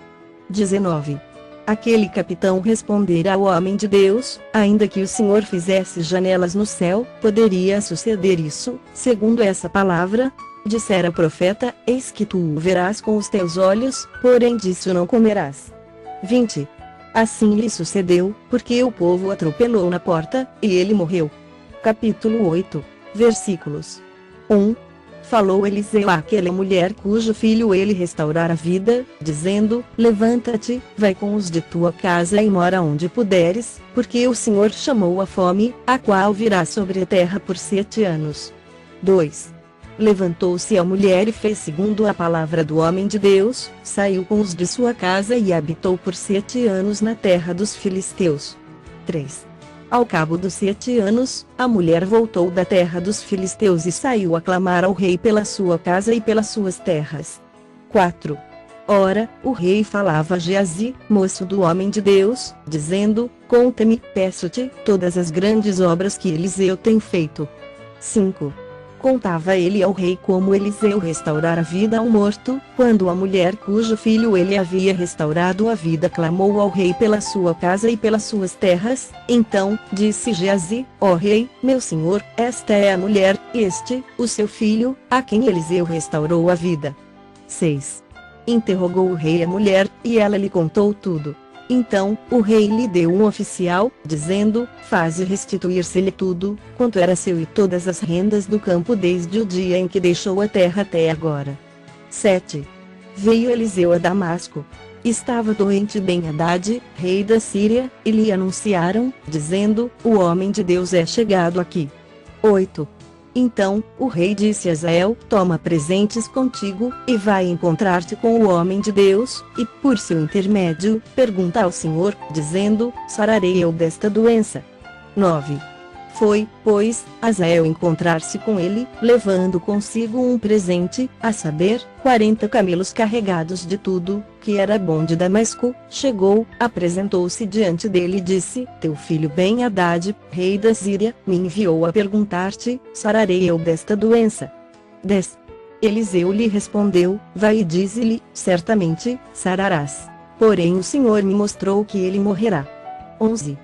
19. Aquele capitão respondera ao homem de Deus: ainda que o Senhor fizesse janelas no céu, poderia suceder isso, segundo essa palavra? Dissera o profeta: eis que tu o verás com os teus olhos, porém disso não comerás. 20. Assim lhe sucedeu, porque o povo atropelou na porta, e ele morreu. Capítulo 8, versículos 1. Falou Eliseu àquela mulher cujo filho ele restaurara a vida, dizendo: levanta-te, vai com os de tua casa e mora onde puderes, porque o Senhor chamou a fome, a qual virá sobre a terra por 7 anos. 2. Levantou-se a mulher e fez segundo a palavra do homem de Deus, saiu com os de sua casa e habitou por 7 anos na terra dos filisteus. 3. Ao cabo dos 7 anos, a mulher voltou da terra dos filisteus e saiu a clamar ao rei pela sua casa e pelas suas terras. 4. Ora, o rei falava a Geazi, moço do homem de Deus, dizendo: conta-me, peço-te, todas as grandes obras que Eliseu tem feito. 5. Contava ele ao rei como Eliseu restaurara a vida ao morto, quando a mulher cujo filho ele havia restaurado a vida clamou ao rei pela sua casa e pelas suas terras. Então, disse Geazi: ó rei, meu senhor, esta é a mulher, este, o seu filho, a quem Eliseu restaurou a vida. 6. Interrogou o rei a mulher, e ela lhe contou tudo. Então, o rei lhe deu um oficial, dizendo: faze restituir-se-lhe tudo, quanto era seu e todas as rendas do campo desde o dia em que deixou a terra até agora. 7. Veio Eliseu a Damasco. Estava doente Ben-Hadad, rei da Síria, e lhe anunciaram, dizendo: o homem de Deus é chegado aqui. 8. Então, o rei disse a Hazael: toma presentes contigo, e vai encontrar-te com o homem de Deus, e, por seu intermédio, pergunta ao Senhor, dizendo: sararei eu desta doença? 9. Foi, pois, Hazael encontrar-se com ele, levando consigo um presente, a saber, 40 camelos carregados de tudo, que era bom de Damasco. Chegou, apresentou-se diante dele e disse: teu filho Ben-Hadad, rei da Síria, me enviou a perguntar-te: sararei eu desta doença? 10. Eliseu lhe respondeu: vai e dize-lhe, certamente, sararás. Porém o Senhor me mostrou que ele morrerá. 11.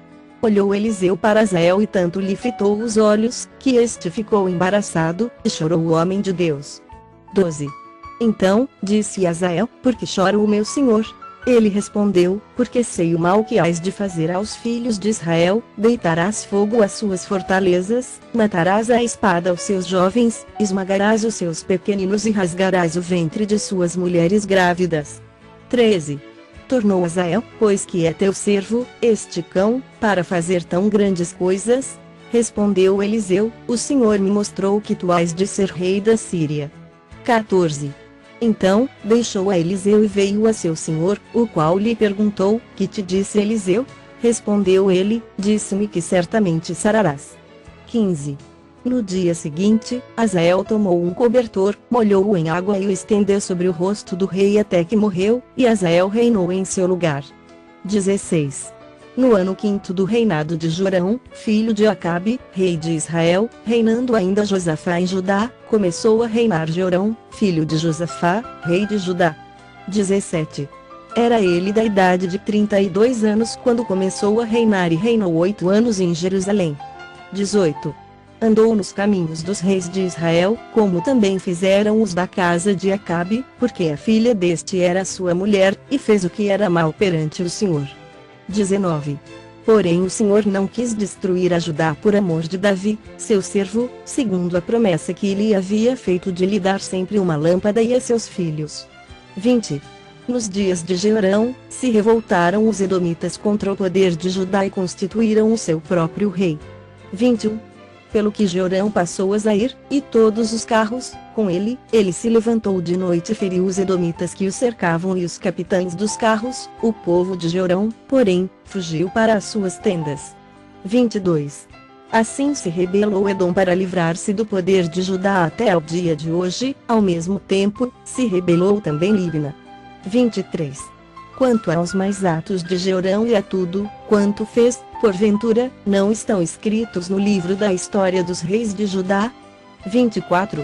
Olhou Eliseu para Hazael e tanto lhe fitou os olhos, que este ficou embaraçado, e chorou o homem de Deus. 12. Então, disse Hazael: por que chora o meu senhor? Ele respondeu: porque sei o mal que hás de fazer aos filhos de Israel, deitarás fogo às suas fortalezas, matarás à espada os seus jovens, esmagarás os seus pequeninos e rasgarás o ventre de suas mulheres grávidas. 13. Tornou Hazael: pois que é teu servo, este cão, para fazer tão grandes coisas? Respondeu Eliseu: o Senhor me mostrou que tu hás de ser rei da Síria. 14. Então, deixou a Eliseu e veio a seu senhor, o qual lhe perguntou: que te disse Eliseu? Respondeu ele: disse-me que certamente sararás. 15. No dia seguinte, Hazael tomou um cobertor, molhou-o em água e o estendeu sobre o rosto do rei até que morreu, e Hazael reinou em seu lugar. 16. No ano quinto do reinado de Jorão, filho de Acabe, rei de Israel, reinando ainda Josafá em Judá, começou a reinar Jorão, filho de Josafá, rei de Judá. 17. Era ele da idade de 32 anos quando começou a reinar e reinou 8 anos em Jerusalém. 18. Andou nos caminhos dos reis de Israel, como também fizeram os da casa de Acabe, porque a filha deste era sua mulher, e fez o que era mal perante o Senhor. 19. Porém o Senhor não quis destruir a Judá por amor de Davi, seu servo, segundo a promessa que lhe havia feito de lhe dar sempre uma lâmpada e a seus filhos. 20. Nos dias de Jeorão, se revoltaram os edomitas contra o poder de Judá e constituíram o seu próprio rei. 21. Pelo que Jeorão passou a Zair, e todos os carros, com ele se levantou de noite e feriu os edomitas que os cercavam e os capitães dos carros. O povo de Jeorão, porém, fugiu para as suas tendas. 22. Assim se rebelou Edom para livrar-se do poder de Judá até ao dia de hoje, ao mesmo tempo, se rebelou também Libna. 23. Quanto aos mais atos de Jeorão e a tudo quanto fez, porventura, não estão escritos no livro da história dos reis de Judá? 24.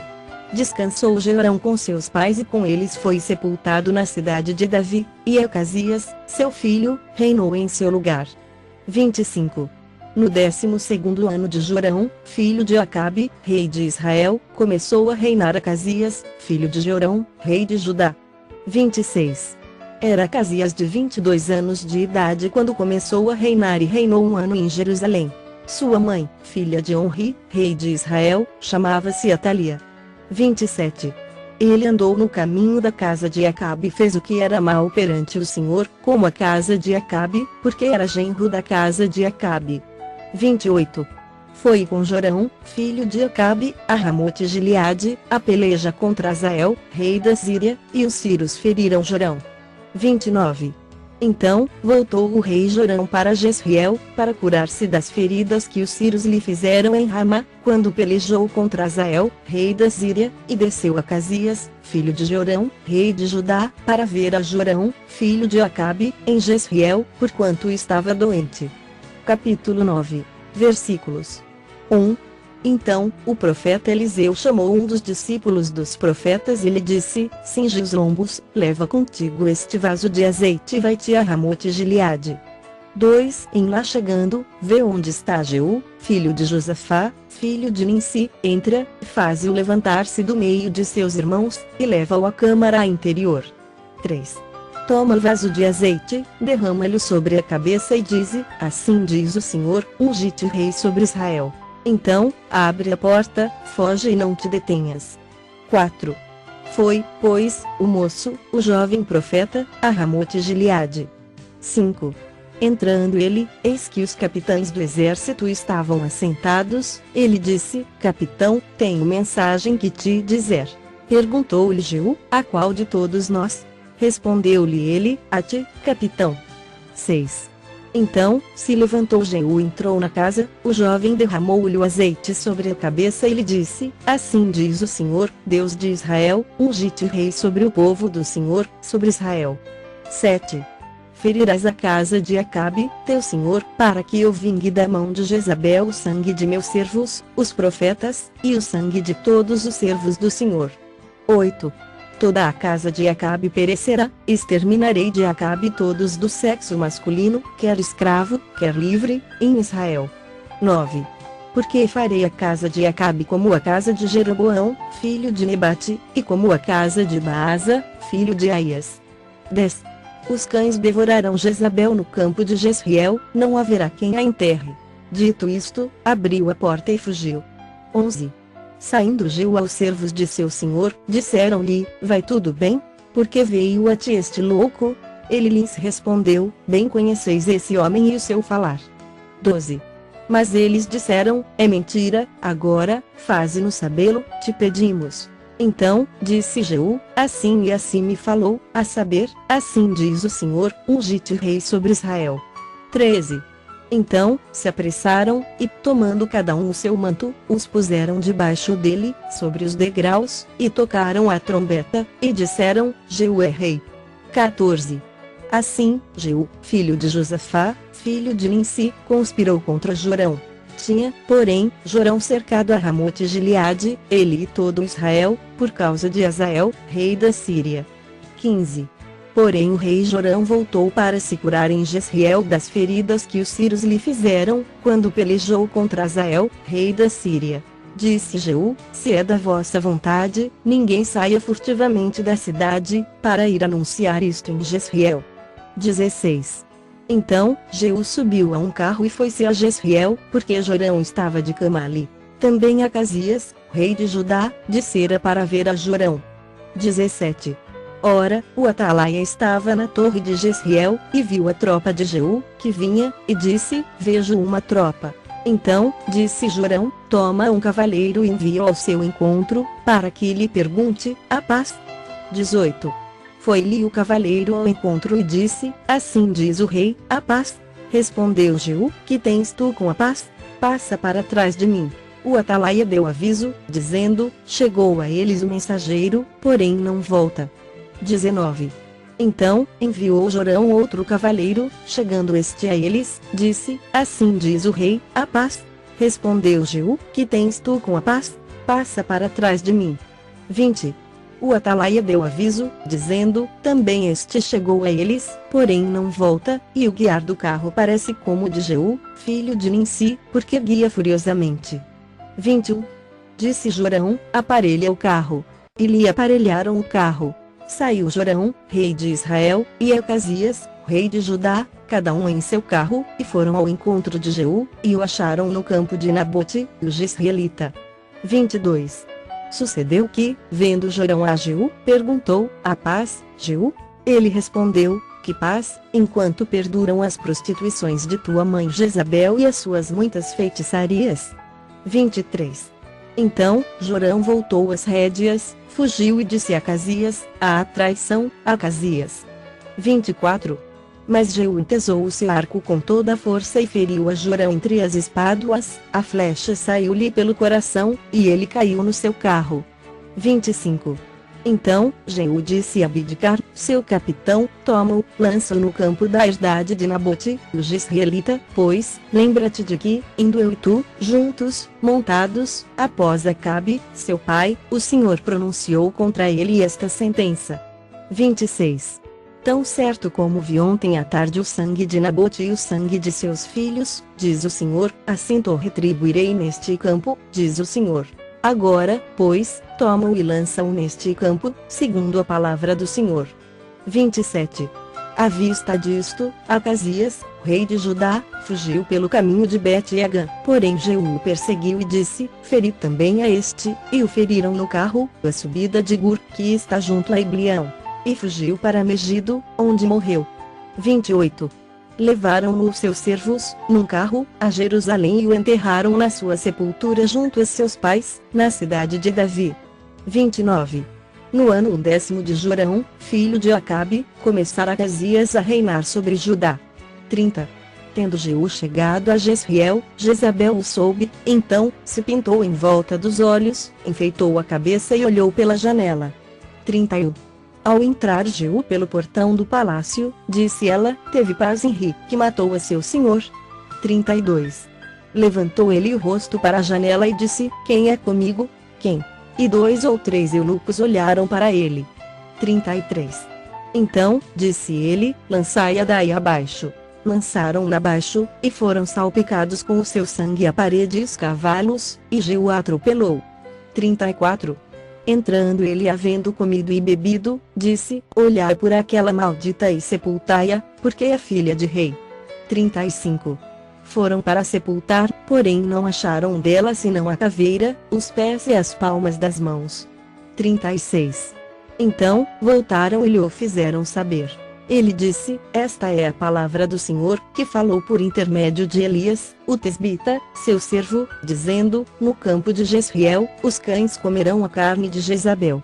Descansou Jeorão com seus pais e com eles foi sepultado na cidade de Davi, e Acasias, seu filho, reinou em seu lugar. 25. No 12º ano de Jorão, filho de Acabe, rei de Israel, começou a reinar Acasias, filho de Jorão, rei de Judá. 26. Era Acasias de 22 anos de idade quando começou a reinar e reinou 1 ano em Jerusalém. Sua mãe, filha de Onri, rei de Israel, chamava-se Atalia. 27. Ele andou no caminho da casa de Acabe e fez o que era mal perante o Senhor, como a casa de Acabe, porque era genro da casa de Acabe. 28. Foi com Jorão, filho de Acabe, a Ramote Gileade, a peleja contra Hazael, rei da Síria, e os sírios feriram Jorão. 29. Então, voltou o rei Jorão para Jezreel, para curar-se das feridas que os sírios lhe fizeram em Ramá, quando pelejou contra Hazael, rei da Síria, e desceu Acasias, filho de Jorão, rei de Judá, para ver a Jorão, filho de Acabe, em Jezreel, porquanto estava doente. Capítulo 9. Versículos 1. Então, o profeta Eliseu chamou um dos discípulos dos profetas e lhe disse: cinge os lombos, leva contigo este vaso de azeite e vai-te a Ramote Gileade. 2. Em lá chegando, vê onde está Jeú, filho de Josafá, filho de Ninsi, entra, faze-o levantar-se do meio de seus irmãos, e leva-o à câmara interior. 3. Toma o vaso de azeite, derrama-lhe sobre a cabeça e dize: assim diz o Senhor, ungi-te rei sobre Israel. Então, abre a porta, foge e não te detenhas. 4. Foi, pois, o moço, o jovem profeta, a Ramote Gileade. 5. Entrando ele, eis que os capitães do exército estavam assentados, ele disse: capitão, tenho mensagem que te dizer. Perguntou-lhe Jeú: a qual de todos nós? Respondeu-lhe ele: a ti, capitão. 6. Então, se levantou Jeú e entrou na casa, o jovem derramou-lhe o azeite sobre a cabeça e lhe disse: assim diz o Senhor, Deus de Israel, ungi-te rei sobre o povo do Senhor, sobre Israel. 7. Ferirás a casa de Acabe, teu senhor, para que eu vingue da mão de Jezabel o sangue de meus servos, os profetas, e o sangue de todos os servos do Senhor. 8. Toda a casa de Acabe perecerá, exterminarei de Acabe todos do sexo masculino, quer escravo, quer livre, em Israel. 9. Porque farei a casa de Acabe como a casa de Jeroboão, filho de Nebate, e como a casa de Baasa, filho de Aias. 10. Os cães devorarão Jezabel no campo de Jezreel, não haverá quem a enterre. Dito isto, abriu a porta e fugiu. 11. Saindo Jeú aos servos de seu senhor, disseram-lhe: vai tudo bem? Porque veio a ti este louco? Ele lhes respondeu: bem conheceis esse homem e o seu falar. 12. Mas eles disseram: é mentira, agora, faze-nos sabê-lo, te pedimos. Então, disse Jeú: assim e assim me falou, a saber, assim diz o Senhor, ungi-te rei sobre Israel. 13. Então, se apressaram, e, tomando cada um o seu manto, os puseram debaixo dele, sobre os degraus, e tocaram a trombeta, e disseram: Jeú é rei. 14. Assim, Jeú, filho de Josafá, filho de Ninsi, conspirou contra Jorão. Tinha, porém, Jorão cercado a Ramote Gileade, ele e todo Israel, por causa de Hazael, rei da Síria. 15. Porém o rei Jorão voltou para se curar em Jezreel das feridas que os sírios lhe fizeram, quando pelejou contra Hazael, rei da Síria. Disse Jeú: se é da vossa vontade, ninguém saia furtivamente da cidade, para ir anunciar isto em Jezreel. 16. Então, Jeú subiu a um carro e foi-se a Jezreel, porque Jorão estava de cama ali. Também Acasias, rei de Judá, descera para ver a Jorão. 17. Ora, o atalaia estava na torre de Jezreel, e viu a tropa de Jeú, que vinha, e disse: vejo uma tropa. Então, disse Jorão: toma um cavaleiro e envia-o ao seu encontro, para que lhe pergunte: a paz? 18. Foi-lhe o cavaleiro ao encontro e disse: assim diz o rei, a paz? Respondeu Jeú: que tens tu com a paz? Passa para trás de mim. O atalaia deu aviso, dizendo: chegou a eles o mensageiro, porém não volta. 19. Então, enviou Jorão outro cavaleiro, chegando este a eles, disse: assim diz o rei, a paz? Respondeu Jeú: que tens tu com a paz? Passa para trás de mim. 20. O atalaia deu aviso, dizendo: também este chegou a eles, porém não volta, e o guiar do carro parece como o de Jeú, filho de Ninsi, porque guia furiosamente. 21. Disse Jorão: aparelha o carro. E lhe aparelharam o carro. Saiu Jorão, rei de Israel, e Acasias, rei de Judá, cada um em seu carro, e foram ao encontro de Jeú, e o acharam no campo de Nabote, o Jezreelita. 22. Sucedeu que, vendo Jorão a Jeú, perguntou: a paz, Jeú? Ele respondeu: que paz, enquanto perduram as prostituições de tua mãe Jezabel e as suas muitas feitiçarias. 23. Então, Jorão voltou as rédeas, fugiu e disse a Acasias: a traição, Acasias. 24. Mas Jeú entesou o seu arco com toda a força e feriu a Jorão entre as espáduas, a flecha saiu-lhe pelo coração, e ele caiu no seu carro. 25. Então, Jeú disse a Abidcar, seu capitão: toma-o, lança-o no campo da herdade de Nabote, o Jezreelita, pois, lembra-te de que, indo eu e tu, juntos, montados, após Acabe, seu pai, o Senhor pronunciou contra ele esta sentença. 26. Tão certo como vi ontem à tarde o sangue de Nabote e o sangue de seus filhos, diz o Senhor, assim to retribuirei neste campo, diz o Senhor. Agora, pois, toma-o e lança-o neste campo, segundo a palavra do Senhor. 27. À vista disto, Acasias, rei de Judá, fugiu pelo caminho de Bet-Egan, porém Jeú o perseguiu e disse: feri também a este, e o feriram no carro, a subida de Gur, que está junto a Eglião. E fugiu para Megido, onde morreu. 28. Levaram-no os seus servos, num carro, a Jerusalém e o enterraram na sua sepultura junto a seus pais, na cidade de Davi. 29. No ano 10º de Jorão, filho de Acabe, começara Acasias a reinar sobre Judá. 30. Tendo Jeú chegado a Jezreel, Jezabel o soube, então, se pintou em volta dos olhos, enfeitou a cabeça e olhou pela janela. 31. Ao entrar Jeú pelo portão do palácio, disse ela: teve paz em Ri, que matou a seu senhor. 32. Levantou ele o rosto para a janela e disse: quem é comigo? Quem? E 2 ou 3 eunucos olharam para ele. 33. Então, disse ele: lançai-a daí abaixo. Lançaram-na abaixo, e foram salpicados com o seu sangue a parede e os cavalos, e Jeú a atropelou. 34. Entrando ele, havendo comido e bebido, disse: olhai por aquela maldita e sepultai-a, porque é filha de rei. 35. Foram para sepultar, porém não acharam dela senão a caveira, os pés e as palmas das mãos. 36. Então, voltaram e lhe o fizeram saber. Ele disse: esta é a palavra do Senhor, que falou por intermédio de Elias, o tesbita, seu servo, dizendo: no campo de Jezreel, os cães comerão a carne de Jezabel.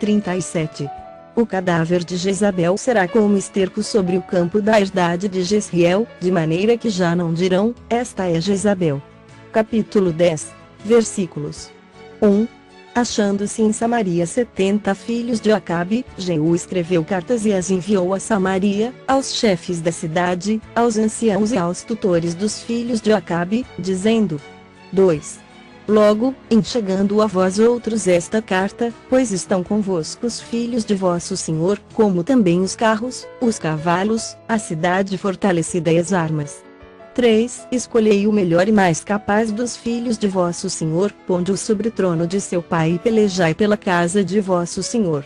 37. O cadáver de Jezabel será como esterco sobre o campo da herdade de Jezreel, de maneira que já não dirão: esta é Jezabel. Capítulo 10, versículos 1. Achando-se em Samaria 70 filhos de Acabe, Jeú escreveu cartas e as enviou a Samaria, aos chefes da cidade, aos anciãos e aos tutores dos filhos de Acabe, dizendo: 2. Logo, em chegando a vós outros esta carta, pois estão convosco os filhos de vosso senhor, como também os carros, os cavalos, a cidade fortalecida e as armas. 3. Escolhei o melhor e mais capaz dos filhos de vosso senhor, ponde-o sobre o trono de seu pai e pelejai pela casa de vosso senhor.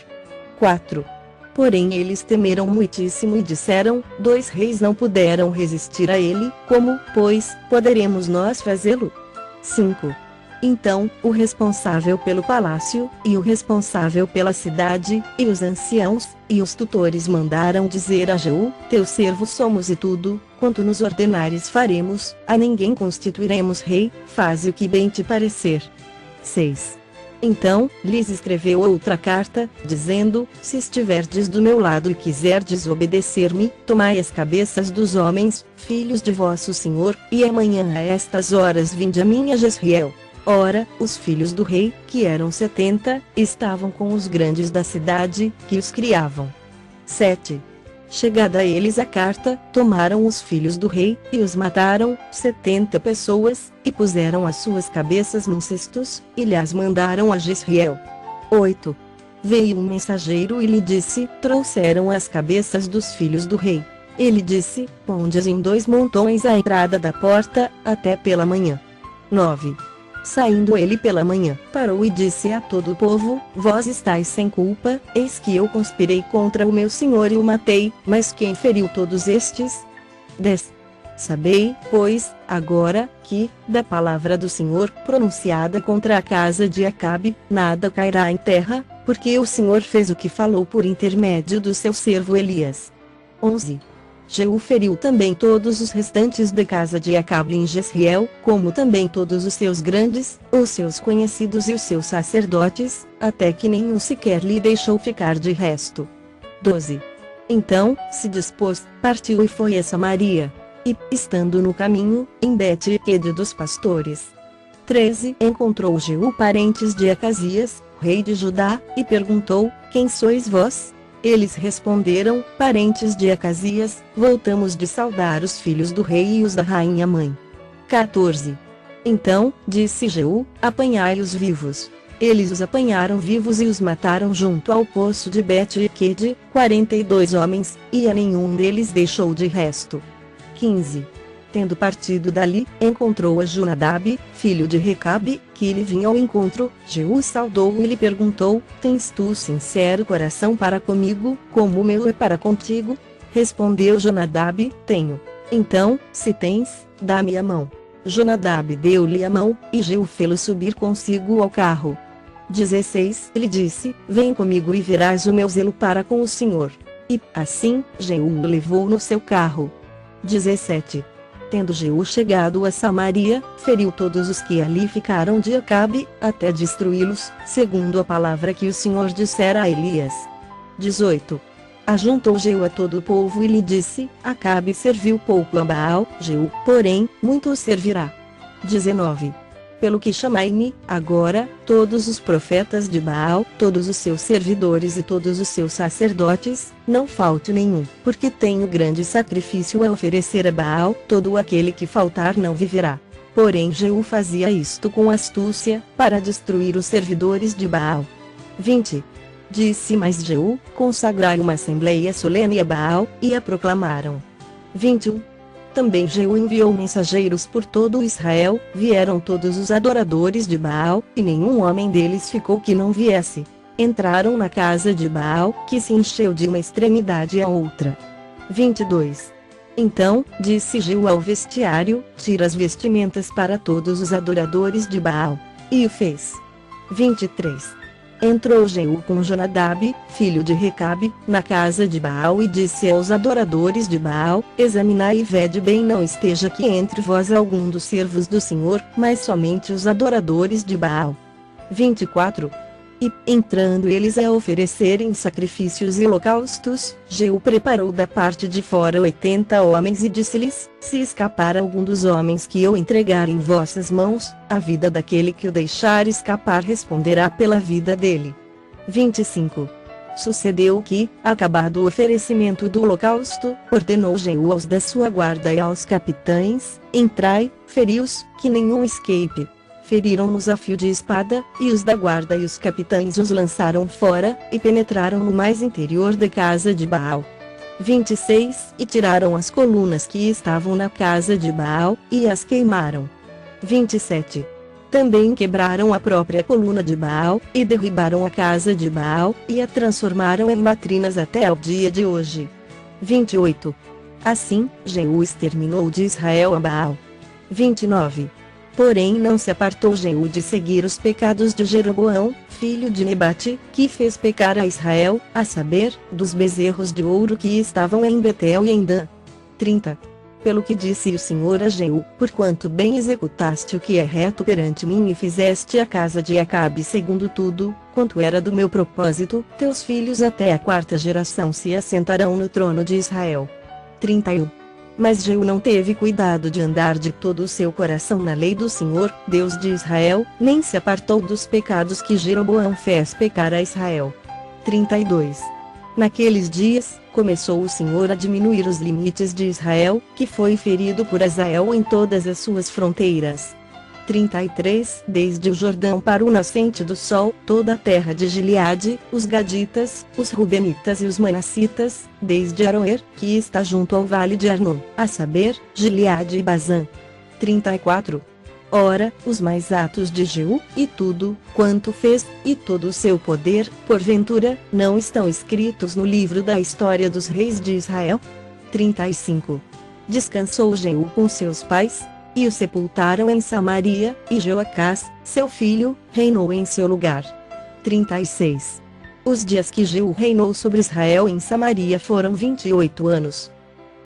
4. Porém eles temeram muitíssimo e disseram: 2 reis não puderam resistir a ele, como, pois, poderemos nós fazê-lo? 5. Então, o responsável pelo palácio, e o responsável pela cidade, e os anciãos, e os tutores mandaram dizer a Jeú: teu servo somos e tudo, quanto nos ordenares faremos, a ninguém constituiremos rei, faze o que bem te parecer. 6. Então, lhes escreveu outra carta, dizendo: se estiverdes do meu lado e quiserdes obedecer-me, tomai as cabeças dos homens, filhos de vosso senhor, e amanhã a estas horas vinde a mim a Jezreel. Ora, os filhos do rei, que eram 70, estavam com os grandes da cidade, que os criavam. 7. Chegada a eles a carta, tomaram os filhos do rei, e os mataram, 70 pessoas, e puseram as suas cabeças num cestos, e lhes mandaram a Jezreel. 8. Veio um mensageiro e lhe disse: trouxeram as cabeças dos filhos do rei. Ele disse: ponde-as em 2 montões à entrada da porta, até pela manhã. 9. Saindo ele pela manhã, parou e disse a todo o povo: vós estáis sem culpa, eis que eu conspirei contra o meu senhor e o matei, mas quem feriu todos estes? 10. Sabei, pois, agora, que, da palavra do Senhor, pronunciada contra a casa de Acabe, nada cairá em terra, porque o Senhor fez o que falou por intermédio do seu servo Elias. 11. Jeú feriu também todos os restantes da casa de Acabe em Jezreel, como também todos os seus grandes, os seus conhecidos e os seus sacerdotes, até que nenhum sequer lhe deixou ficar de resto. 12. Então, se dispôs, partiu e foi a Samaria. E, estando no caminho, em Bet-Equede dos pastores. 13. Encontrou Jeú parentes de Acasias, rei de Judá, e perguntou: quem sois vós? Eles responderam: parentes de Acasias, voltamos de saudar os filhos do rei e os da rainha mãe. 14. Então, disse Jeú: apanhai-os vivos. Eles os apanharam vivos e os mataram junto ao poço de Bet-Equede, 42 homens, e a nenhum deles deixou de resto. 15. Tendo partido dali, encontrou a Jonadab, filho de Recabe, que lhe vinha ao encontro. Jeú saudou-o e lhe perguntou: Tens tu sincero coração para comigo, como o meu é para contigo? Respondeu Jonadab: Tenho. Então, se tens, dá-me a mão. Jonadab deu-lhe a mão, e Jeú fê-lo subir consigo ao carro. 16 Ele disse: Vem comigo e verás o meu zelo para com o Senhor. E, assim, Jeú o levou no seu carro. 17 Tendo Jeú chegado a Samaria, feriu todos os que ali ficaram de Acabe, até destruí-los, segundo a palavra que o Senhor dissera a Elias. 18 Ajuntou Jeú a todo o povo e lhe disse: Acabe serviu pouco a Baal, Jeú, porém, muito o servirá. 19 Pelo que chamai-me, agora, todos os profetas de Baal, todos os seus servidores e todos os seus sacerdotes, não falte nenhum, porque tenho grande sacrifício a oferecer a Baal, todo aquele que faltar não viverá. Porém Jeú fazia isto com astúcia, para destruir os servidores de Baal. 20 Disse mais Jeú: Consagrai uma assembleia solene a Baal, e a proclamaram. 21 Também Jeú enviou mensageiros por todo Israel, vieram todos os adoradores de Baal, e nenhum homem deles ficou que não viesse. Entraram na casa de Baal, que se encheu de uma extremidade à outra. 22 Então, disse Jeú ao vestiário: Tira as vestimentas para todos os adoradores de Baal. E o fez. 23 Entrou Jeú com Jonadab, filho de Recabe, na casa de Baal e disse aos adoradores de Baal: Examinai e vede bem, não esteja aqui entre vós algum dos servos do Senhor, mas somente os adoradores de Baal. 24 E, entrando eles a oferecerem sacrifícios e holocaustos, Jeú preparou da parte de fora 80 homens e disse-lhes: Se escapar algum dos homens que eu entregar em vossas mãos, a vida daquele que o deixar escapar responderá pela vida dele. 25 Sucedeu que, acabado o oferecimento do holocausto, ordenou Jeú aos da sua guarda e aos capitães: Entrai, feri-os, que nenhum escape. Feriram-nos a fio de espada, e os da guarda e os capitães os lançaram fora, e penetraram no mais interior da casa de Baal. 26 E tiraram as colunas que estavam na casa de Baal, e as queimaram. 27 Também quebraram a própria coluna de Baal, e derribaram a casa de Baal, e a transformaram em latrinas até ao dia de hoje. 28 Assim, Jeú exterminou de Israel a Baal. 29 Porém não se apartou Jeú de seguir os pecados de Jeroboão, filho de Nebate, que fez pecar a Israel, a saber, dos bezerros de ouro que estavam em Betel e em Dan. 30 Pelo que disse o Senhor a Jeú: Porquanto bem executaste o que é reto perante mim e fizeste a casa de Acabe segundo tudo, quanto era do meu propósito, teus filhos até a 4ª geração se assentarão no trono de Israel. 31 Mas Jeú não teve cuidado de andar de todo o seu coração na lei do Senhor, Deus de Israel, nem se apartou dos pecados que Jeroboão fez pecar a Israel. 32 Naqueles dias, começou o Senhor a diminuir os limites de Israel, que foi ferido por Azael em todas as suas fronteiras. 33 Desde o Jordão para o nascente do sol, toda a terra de Gileade, os Gaditas, os Rubenitas e os Manassitas, desde Aroer, que está junto ao vale de Arnon, a saber, Gileade e Bazã. 34 Ora, os mais atos de Jeú, e tudo, quanto fez, e todo o seu poder, porventura, não estão escritos no livro da história dos reis de Israel? 35 Descansou Jeú com seus pais, e o sepultaram em Samaria, e Joacás, seu filho, reinou em seu lugar. 36 Os dias que Jeú reinou sobre Israel em Samaria foram 28 anos.